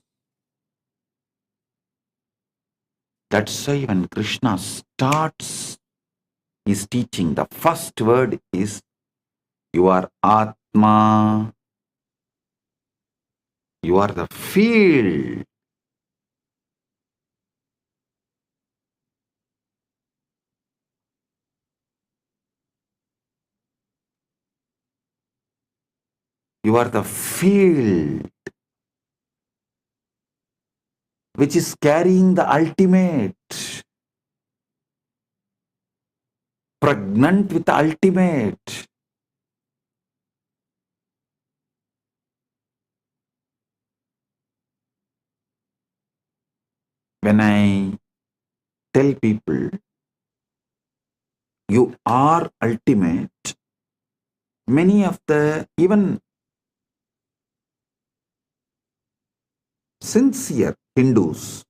That's why when Krishna starts his teaching, the first word is you are Atma, you are the field. You are the field which is carrying the ultimate, pregnant with the ultimate. When I tell people you are ultimate, many of the even sincere Hindus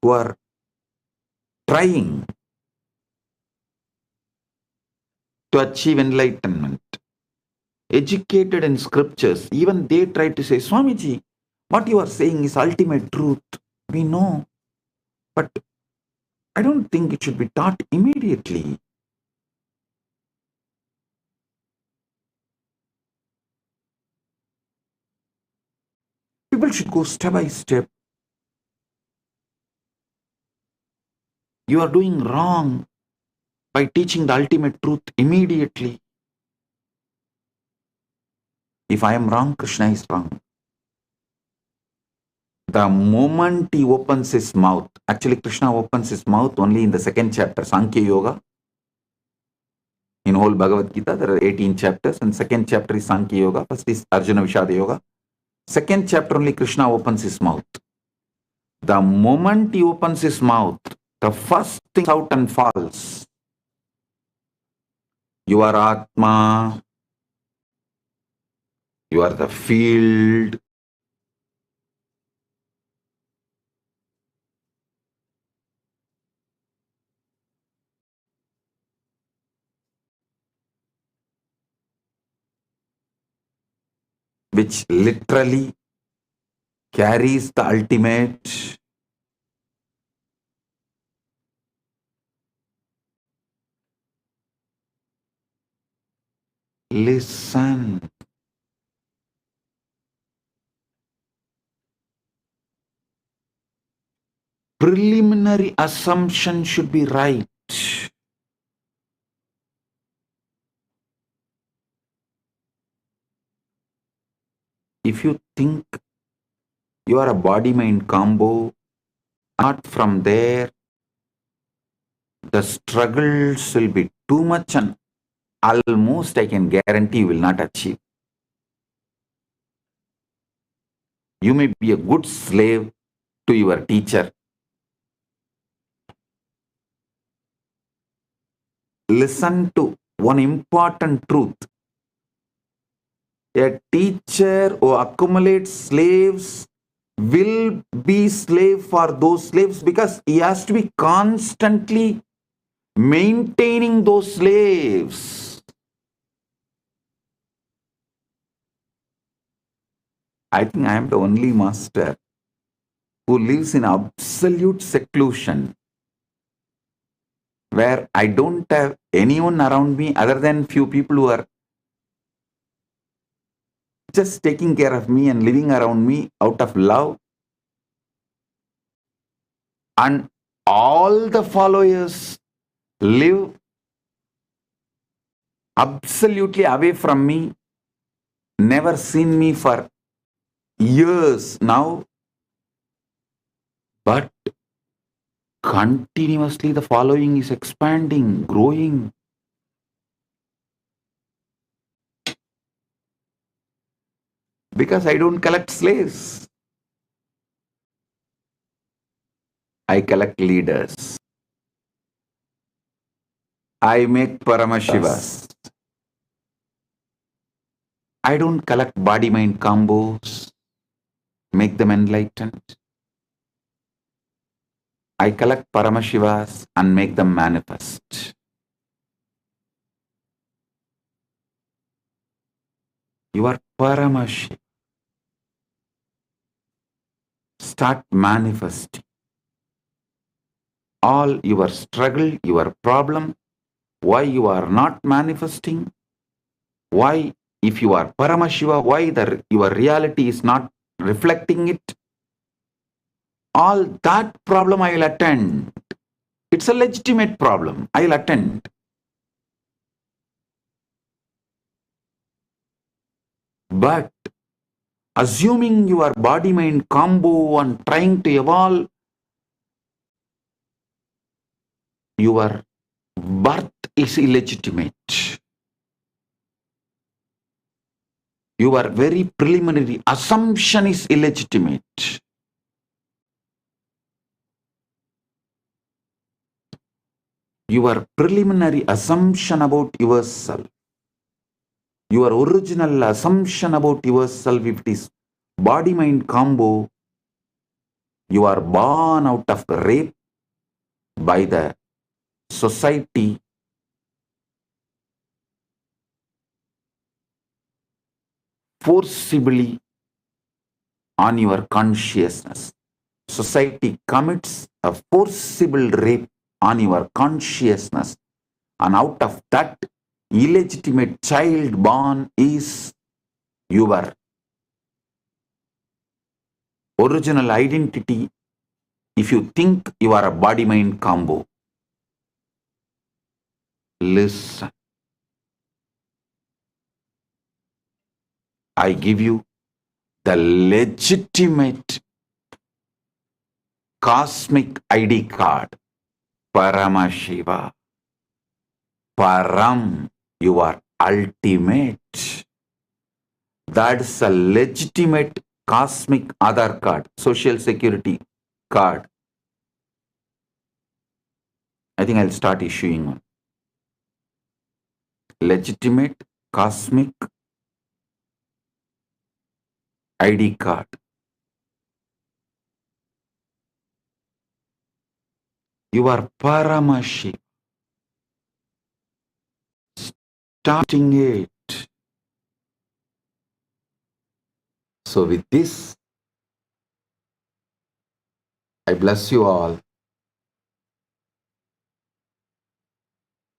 who are trying to achieve enlightenment, educated in scriptures, even they try to say, Swamiji, what you are saying is ultimate truth. We know, but I don't think it should be taught immediately. People should go step by step. You are doing wrong by teaching the ultimate truth immediately. If I am wrong, Krishna is wrong. The moment he opens his mouth, actually Krishna opens his mouth only in the second chapter, Sankhya Yoga. In whole Bhagavad Gita, there are 18 chapters, and second chapter is Sankhya Yoga. First is Arjuna Vishada Yoga. Second chapter only Krishna opens his mouth. The moment he opens his mouth, the first thing out and falls. You are Atma. You are the field. Which literally carries the ultimate. Listen. Preliminary assumption should be right. If you think you are a body-mind combo, not from there, the struggles will be too much and almost I can guarantee you will not achieve. You may be a good slave to your teacher. Listen to one important truth. A teacher who accumulates slaves will be slave for those slaves because he has to be constantly maintaining those slaves. I think I am the only master who lives in absolute seclusion, where I don't have anyone around me other than few people who are just taking care of me and living around me out of love. And all the followers live absolutely away from me, never seen me for years now, but continuously the following is expanding, growing. Because I don't collect slaves. I collect leaders. I make Paramashivas. I don't collect body-mind combos, make them enlightened. I collect Paramashivas and make them manifest. You are Paramashiva. Start manifesting. All your struggle, your problem, why you are not manifesting, why if you are Paramashiva, why your reality is not reflecting it, all that problem I will attend. It's a legitimate problem. I will attend. But assuming your body-mind combo and trying to evolve, your birth is illegitimate. Your very preliminary assumption is illegitimate. Your preliminary assumption about yourself, your original assumption about yourself, if it is body-mind combo, you are born out of rape by the society, forcibly on your consciousness. Society commits a forcible rape on your consciousness, and out of that illegitimate child born is your original identity. If you think you are a body-mind combo, listen. I give you the legitimate cosmic ID card, Paramashiva. Param, you are ultimate. That's a legitimate cosmic Aadhaar card, social security card. I think I'll start issuing one. Legitimate cosmic ID card. You are Paramashiva. Starting it. So with this, I bless you all.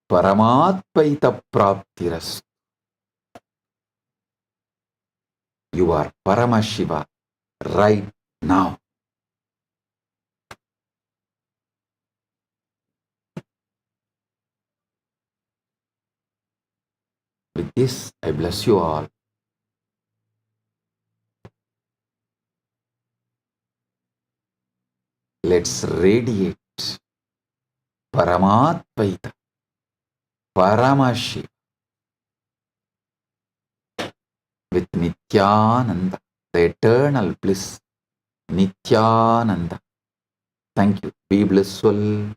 Paramatpaita Praptiras. You are Paramashiva right now. With this, I bless you all. Let's radiate Paramatpaita, Paramashiva with Nithyananda, the eternal bliss, Nithyananda. Thank you. Be blissful.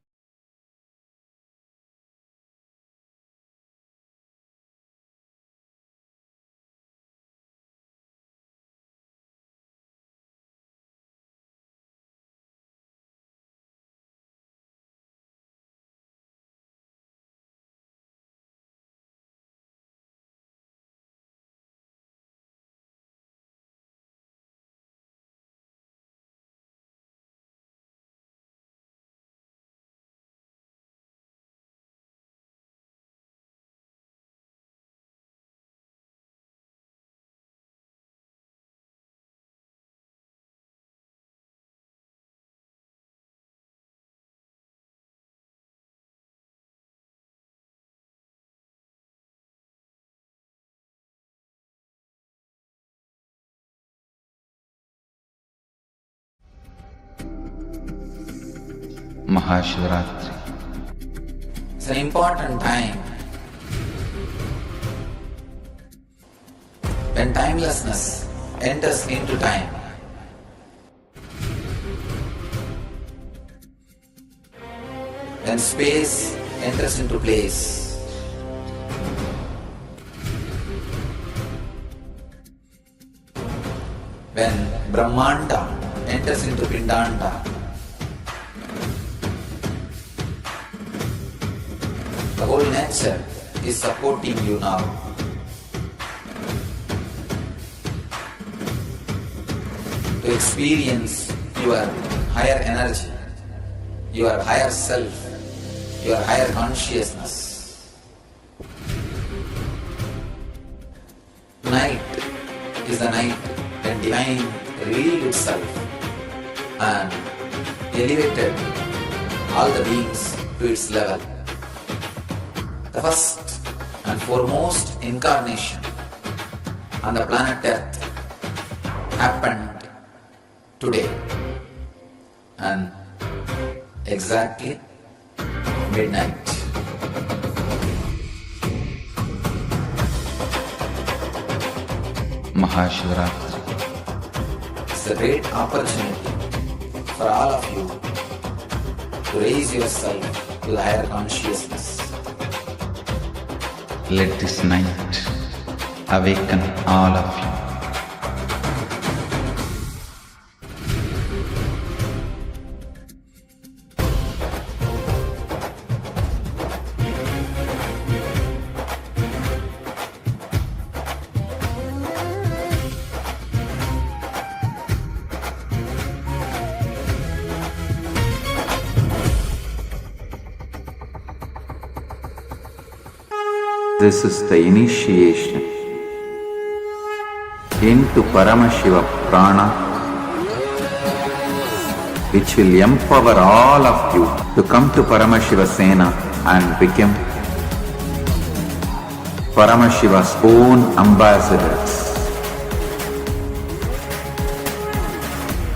Mahashivaratri. It's an important time when timelessness enters into time. When space enters into place. When Brahmanda enters into Pindanda. The whole nature is supporting you now. To experience your higher energy, your higher self, your higher consciousness. Tonight is the night when Divine revealed itself and elevated all the beings to its level. The first and foremost incarnation on the planet Earth happened today and exactly midnight. Mahashivaratri. It's a great opportunity for all of you to raise yourself to the higher consciousness. Let this night awaken all of you. This is the initiation into Paramashiva Prana, which will empower all of you to come to Paramashiva Sena and become Paramashiva's own ambassadors.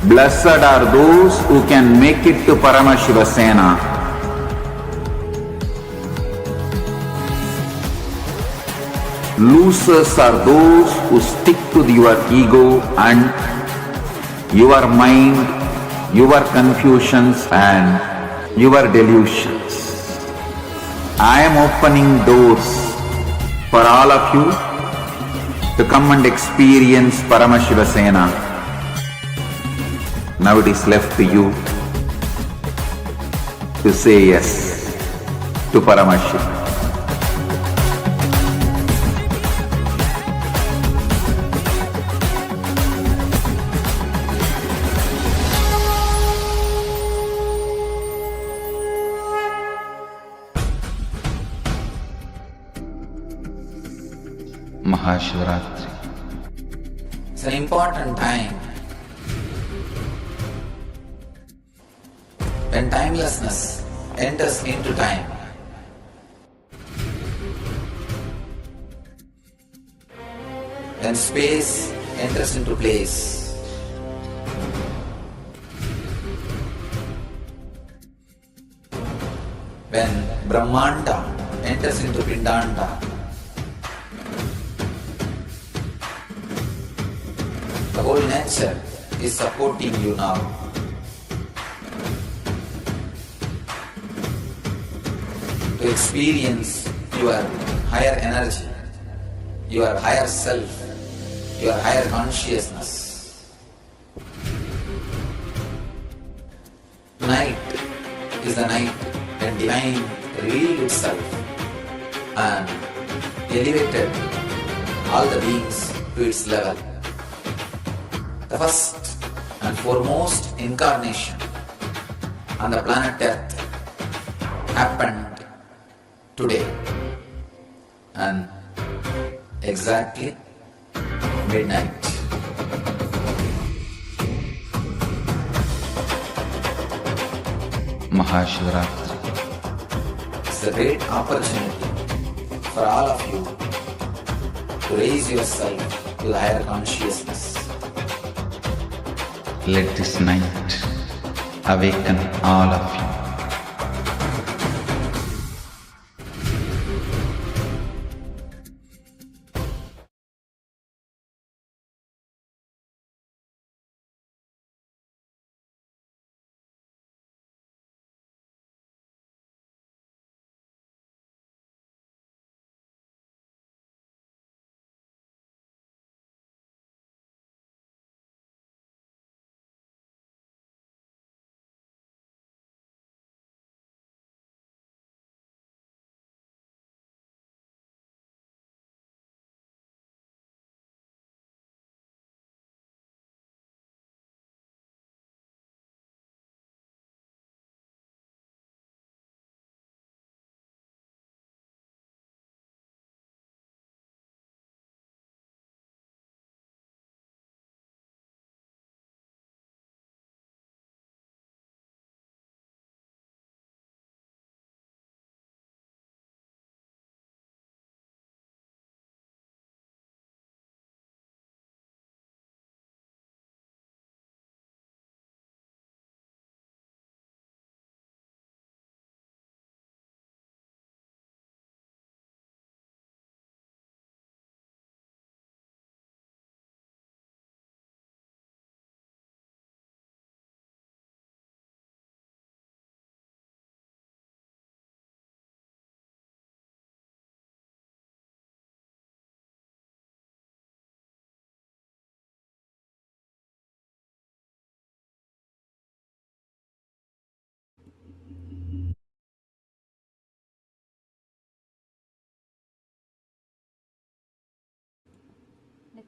Blessed are those who can make it to Paramashiva Sena. Losers are those who stick to your ego and your mind, your confusions and your delusions. I am opening doors for all of you to come and experience Paramashiva Sena. Now it is left to you to say yes to Paramashiva. Mahashivaratri. It's an important time when timelessness enters into time. When space enters into place. When Brahmanda enters into Pindanda. The whole nature is supporting you now. To experience your higher energy, your higher self, your higher consciousness. Tonight is the night when Divine revealed itself and elevated all the beings to its level. The first and foremost incarnation on the planet Earth happened today and exactly midnight. Mahashivaratri. It's a great opportunity for all of you to raise yourself to the higher consciousness. Let this night awaken all of you.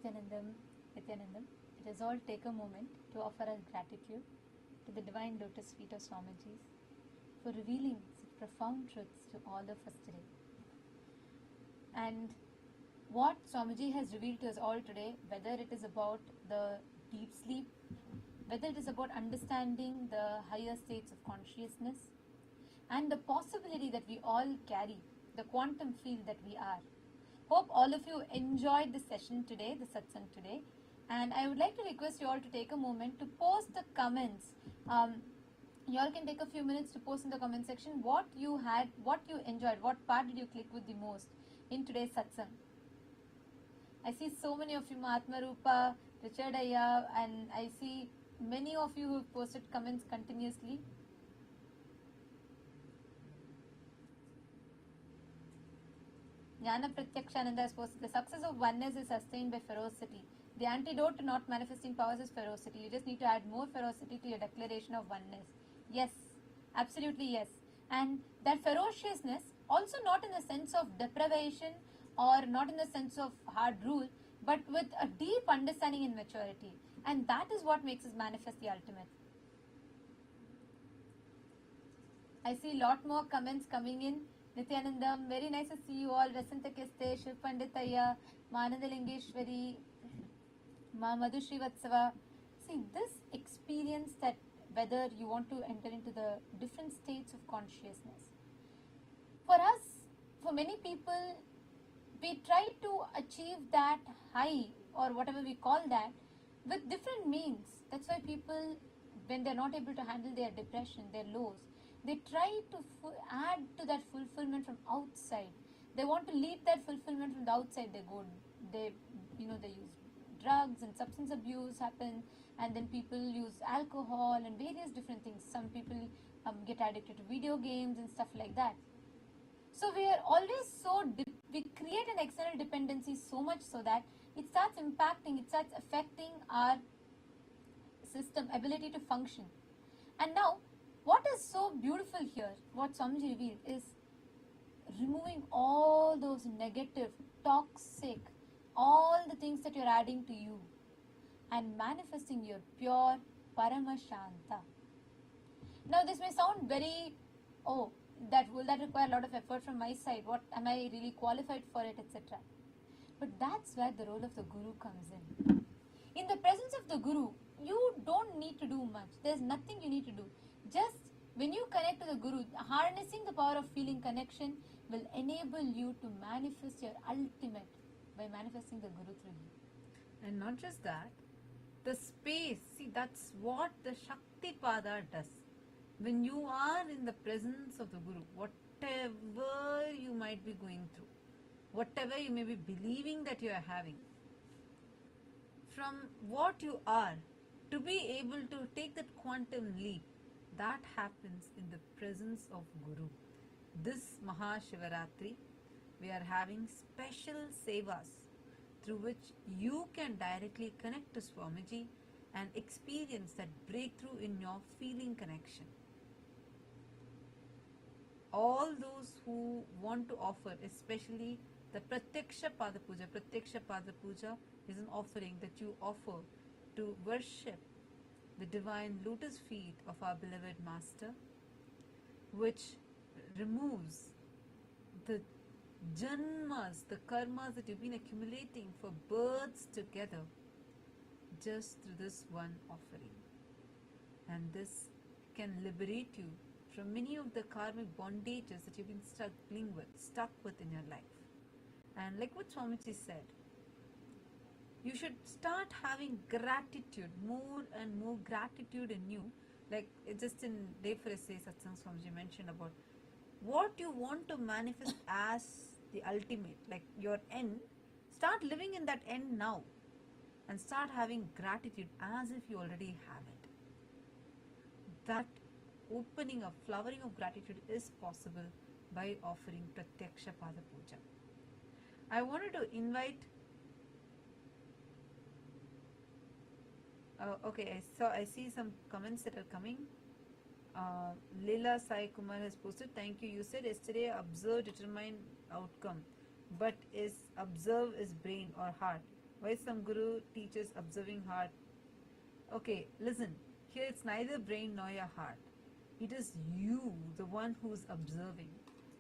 Nithyanandam, let us all take a moment to offer our gratitude to the divine lotus feet of Swamiji for revealing such profound truths to all of us today. And what Swamiji has revealed to us all today, whether it is about the deep sleep, whether it is about understanding the higher states of consciousness, and the possibility that we all carry, the quantum field that we are. Hope all of you enjoyed the session today, the satsang today, and I would like to request you all to take a moment to post the comments. You all can take a few minutes to post in the comment section what you had, what you enjoyed, what part did you click with the most in today's satsang. I see so many of you, Mahatma Rupa, Richard Ayya, and I see many of you who posted comments continuously. Jnana Pratyakshananda has posted, the success of oneness is sustained by ferocity. The antidote to not manifesting powers is ferocity. You just need to add more ferocity to your declaration of oneness. Yes, absolutely yes. And that ferociousness, also not in the sense of deprivation or not in the sense of hard rule, but with a deep understanding and maturity. And that is what makes us manifest the ultimate. I see a lot more comments coming in. Nithyanandam, very nice to see you all. Rasanta Keste, Shiv Panditaya, Mananda Lingeshwari, Ma Madhu Srivatsava. See, this experience that whether you want to enter into the different states of consciousness. For us, for many people, we try to achieve that high or whatever we call that with different means. That's why people, when they're not able to handle their depression, their lows, they try to add to that fulfillment from outside. They want to lead that fulfillment from the outside. They use drugs and substance abuse happen, and then people use alcohol and various different things. Some people get addicted to video games and stuff like that. So we are always we create an external dependency so much so that it starts impacting, it starts affecting our system ability to function. And now, what is so beautiful here, what Swamiji revealed, is removing all those negative, toxic, all the things that you're adding to you and manifesting your pure Paramashanta. Now this may sound very, will that require a lot of effort from my side? What am I really qualified for it, etc. But that's where the role of the Guru comes in. In the presence of the Guru, you don't need to do much. There's nothing you need to do. Just when you connect to the Guru, harnessing the power of feeling connection will enable you to manifest your ultimate by manifesting the Guru through you. And not just that, the space, see, that's what the Shakti Pada does. When you are in the presence of the Guru, whatever you might be going through, whatever you may be believing that you are having, from what you are, to be able to take that quantum leap, that happens in the presence of Guru. This Maha Shivaratri, we are having special sevas through which you can directly connect to Swamiji and experience that breakthrough in your feeling connection. All those who want to offer, especially the Pratyaksha Pada Puja. Pratyaksha Pada Puja is an offering that you offer to worship the divine lotus feet of our beloved Master, which removes the janmas, the karmas that you've been accumulating for births together just through this one offering. And this can liberate you from many of the karmic bondages that you've been stuck with in your life. And like what Swamiji said, you should start having gratitude, more and more gratitude in you. Like just in Day for a Say Satsang, Swamiji mentioned about what you want to manifest as the ultimate, like your end. Start living in that end now and start having gratitude as if you already have it. That opening of, flowering of gratitude is possible by offering Pratyaksha Pada Puja. I wanted to invite I see some comments that are coming. Leela Sai Kumar has posted, thank you. You said yesterday observe determine outcome, but is observe is brain or heart. Why some guru teaches observing heart? Okay, listen. Here it's neither brain nor your heart. It is you, the one who's observing.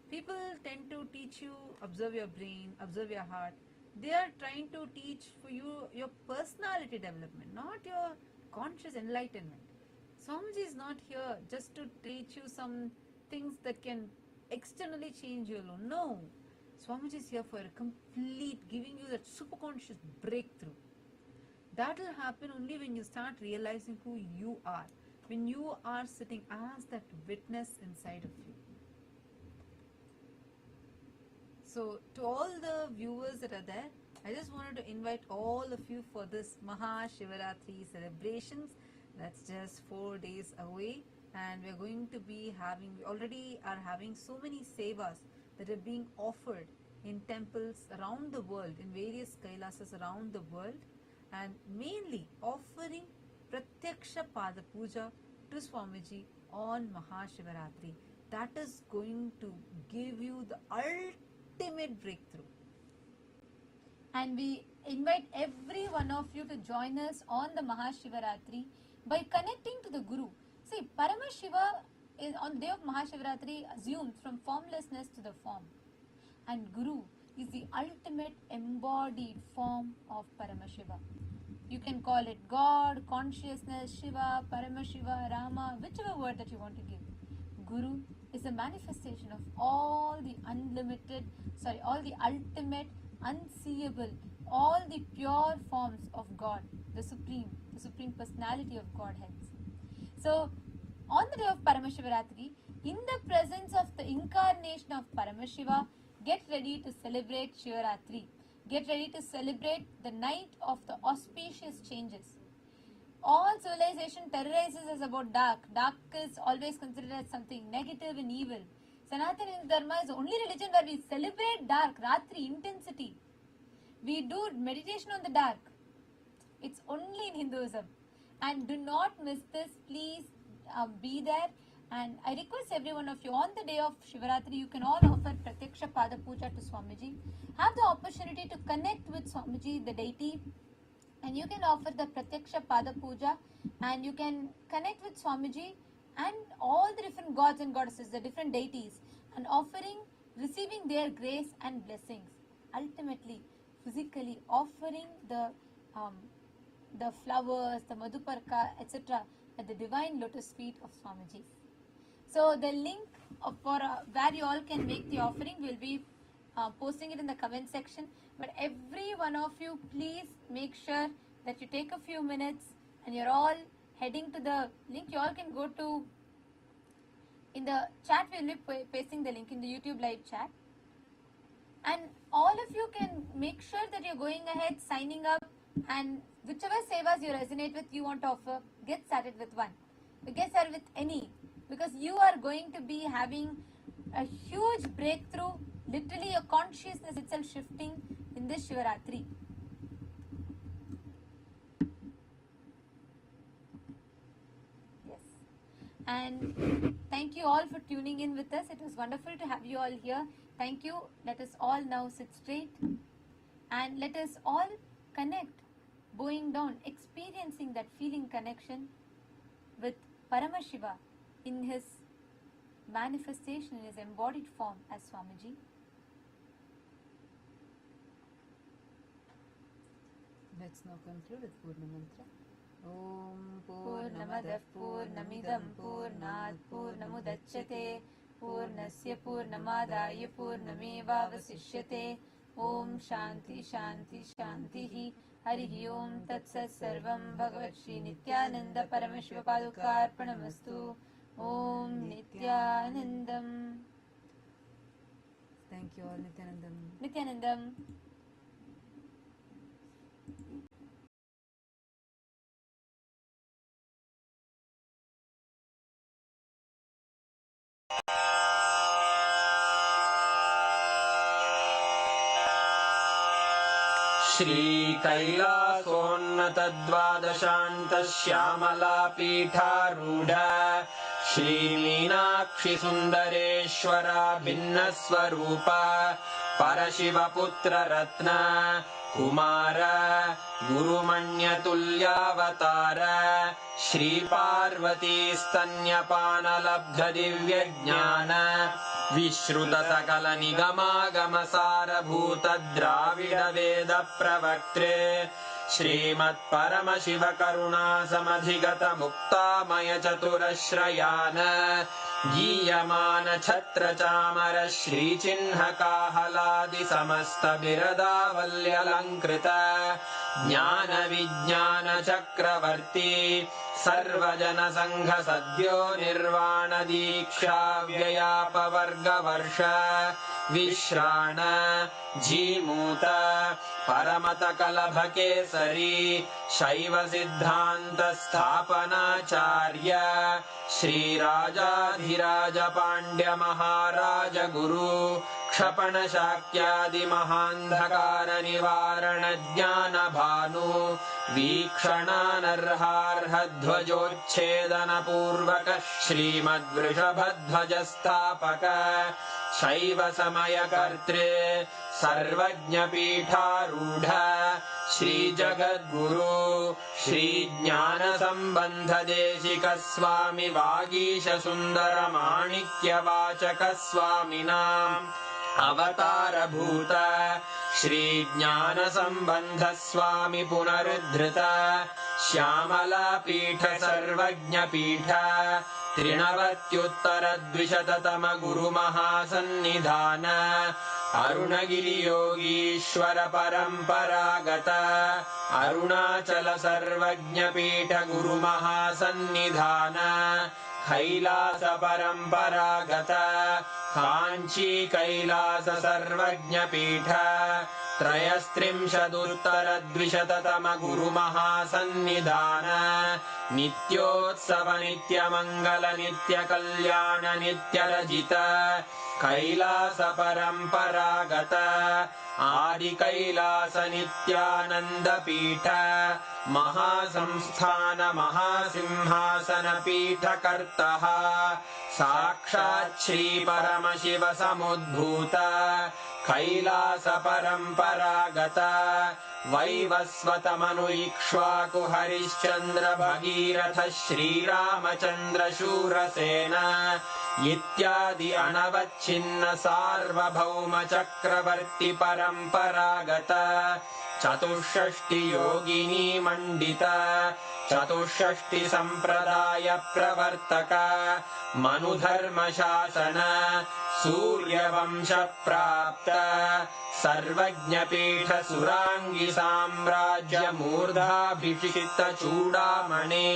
People tend to teach you observe your brain, observe your heart. They are trying to teach for you your personality development, not your conscious enlightenment. Swamiji is not here just to teach you some things that can externally change you alone. No. Swamiji is here for a complete, giving you that superconscious breakthrough. That will happen only when you start realizing who you are, when you are sitting as that witness inside of you. So, to all the viewers that are there, I just wanted to invite all of you for this Maha Shivaratri celebrations. That's just 4 days away, and we're going to be having, we already are having so many sevas that are being offered in temples around the world, in various Kailasas around the world, and mainly offering Pratyaksha Pada Puja to Swamiji on Maha Shivaratri. That is going to give you the ultimate breakthrough. And we invite every one of you to join us on the Maha Shivaratri by connecting to the Guru. See, Paramashiva is on the day of Maha Shivaratri assumes from formlessness to the form. And Guru is the ultimate embodied form of Paramashiva. You can call it God, consciousness, Shiva, Paramashiva, Rama, whichever word that you want to give. Guru is a manifestation of all the ultimate, unseeable, all the pure forms of God, the Supreme Personality of Godhead. So, on the day of Paramashivaratri, in the presence of the incarnation of Paramashiva, get ready to celebrate Shivaratri. Get ready to celebrate the night of the auspicious changes. All civilization terrorizes us about dark. Dark is always considered as something negative and evil. Sanatana Hindu Dharma is the only religion where we celebrate dark, Ratri, intensity. We do meditation on the dark. It's only in Hinduism. And do not miss this. Please be there. And I request every one of you, on the day of Shivaratri, you can all offer Pratyaksha Pada Puja to Swamiji. Have the opportunity to connect with Swamiji, the deity, and you can offer the Pratyaksha Pada Puja, and you can connect with Swamiji and all the different gods and goddesses, the different deities, and receiving their grace and blessings. Ultimately, physically offering the flowers, the Madhuparka, etc. at the divine lotus feet of Swamiji. So the link for where you all can make the offering, will be posting it in the comment section. But every one of you, please make sure that you take a few minutes and you're all heading to the link. You all can go to, in the chat we'll be pasting the link in the YouTube live chat. And all of you can make sure that you're going ahead, signing up, and whichever sevas you resonate with, you want to offer, get started with one. Get started with any, because you are going to be having a huge breakthrough, literally your consciousness itself shifting in this Shivaratri. Yes. And thank you all for tuning in with us. It was wonderful to have you all here. Thank you. Let us all now sit straight and let us all connect, bowing down, experiencing that feeling connection with Paramashiva in his manifestation, in his embodied form as Swamiji. Let's now conclude with Purna Mantra. Om Purnamadav Purnamidam Purnat Purnamudachyate Purnasya Purnamadaya Purnamevavasishyate Om Shanti Shanti Shantihi Harihi Om Tatsat Sarvam Bhagavat Shri Nityananda Paramashiva Padukarpanamastu. Om Nityanandam. Thank you all. Nityanandam. Nityanandam. श्रीकैलासोन्नतद्वादशान्तश्यामलापीठारूढ श्रीमीनाक्षिसुन्दरेश्वरा भिन्नस्वरूपा परशिवपुत्ररत्न Kumar गुरुमण्यतुल्यावतार श्रीपार्वतीस्तन्यपानलब्धदिव्यज्ञान विश्रुतसकलनिगमागमसारभूत द्राविडवेदप्रवक्त्रे श्रीमत्परमशिवकरुणासमधिगतमुक्तामयचतुरश्रयान गीयमान छत्रचामर श्रीचिह्नकाहलादिसमस्तबिरदावल्यलङ्कृत ज्ञानविज्ञानचक्रवर्ती सर्वजनसङ्घसद्यो निर्वाणदीक्षाव्ययापवर्गवर्ष विश्राण Jimuta परमतकलभकेसरी शैवसिद्धान्तस्थापनाचार्य श्रीराजाधिराजपाण्ड्यमहाराज गुरु क्षपणशाक्यादिमहान्धकारनिवारणज्ञानभानु वीक्षणानर्हार्हध्वजोच्छेदनपूर्वक श्रीमद्वृषभध्वजस्थापक शैवसमयकर्त्रे सर्वज्ञपीठारूढ श्रीजगद्गुरु श्रीज्ञानसम्बन्धदेशिकस्वामि वागीशसुन्दरमाणिक्यवाचकस्वामिनाम् अवतारभूत श्रीज्ञानसम्बन्धस्वामि पुनरुद्धृत श्यामलापीठ सर्वज्ञपीठ त्रिनवत्युत्तरद्विशततम गुरुमहासन्निधान अरुणगिरियोगीश्वर परम्परागत अरुणाचल सर्वज्ञपीठ गुरुमहासन्निधान कैलास परम्परागत काञ्ची कैलास सर्वज्ञपीठ त्रयस्त्रिंशदुत्तरद्विशततम गुरुमहासन्निधान नित्योत्सव नित्यमङ्गल नित्यकल्याण नित्यरजित कैलास परम्परागत आदिकैलास नित्यानन्दपीठ महासंस्थान महासिंहासनपीठकर्तः साक्षात् श्रीपरमशिव समुद्भूत कैलास परम्परागत वैवस्वतमनु इक्ष्वाकु हरिश्चन्द्र भगीरथ श्रीरामचन्द्र शूरसेन इत्यादि अनवच्छिन्न सार्वभौम चक्रवर्ति परम्परागत चतुष्षष्टि योगिनी मण्डित चतुष्षष्टि सम्प्रदाय प्रवर्तक मनुधर्मशासन सूर्यवंश प्राप्त सर्वज्ञपीठ सुराङ्गी साम्राज्य मूर्धाभिषिक्त चूडामणे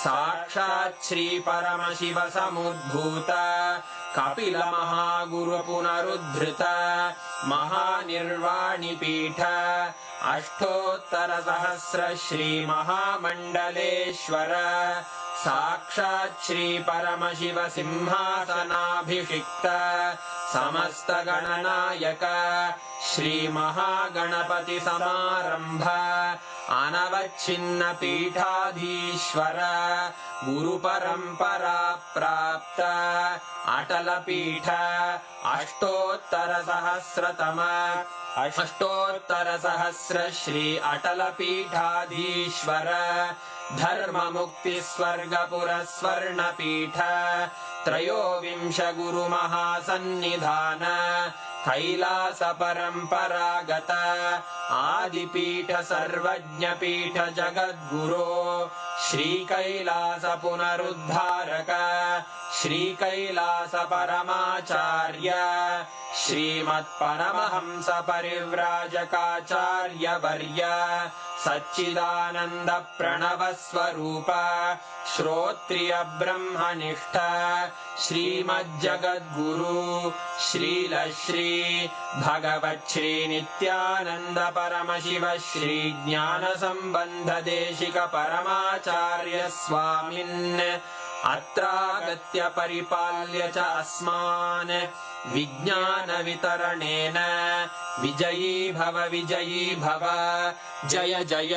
साक्षात् श्री परमशिव समुद्भूत कपिल महागुरु पुनरुद्धृत महानिर्वाणिपीठ अष्टोत्तर सहस्र श्री महामण्डलेश्वर साक्षात् श्री परमशिव सिंहासनाभिषिक्त समस्त गणनायक श्री महागणपति समारंभ अनवच्छिन्न पीठाधीश्वर गुरु परंपरा प्राप्त अटल पीठ अष्टोत्तर सहस्र श्री अटल पीठाधीश्वर धर्म मुक्ति स्वर्गपुर स्वर्ण पीठ त्रयोविंश गुरु महासन्निधान कैलास परम्परागत आदिपीठ सर्वज्ञपीठ जगद्गुरो श्री कैलास पुनरुद्धारक श्री कैलास परमाचार्य श्रीमत्परमहंस परिव्राजकाचार्य वर्य सच्चिदानंद प्रणव स्वरूप श्रोत्रिय ब्रह्मनिष्ठ श्रीमज्जगद्गुरु श्रील श्री भगवत् श्री नित्यानंद परमशिव श्री ज्ञान संबंध देशिक परमाचार्य स्वामिन् अत्रागत्य परिपाल्य च अस्मान् विज्ञान वितरणेन विजयी भव जय जय।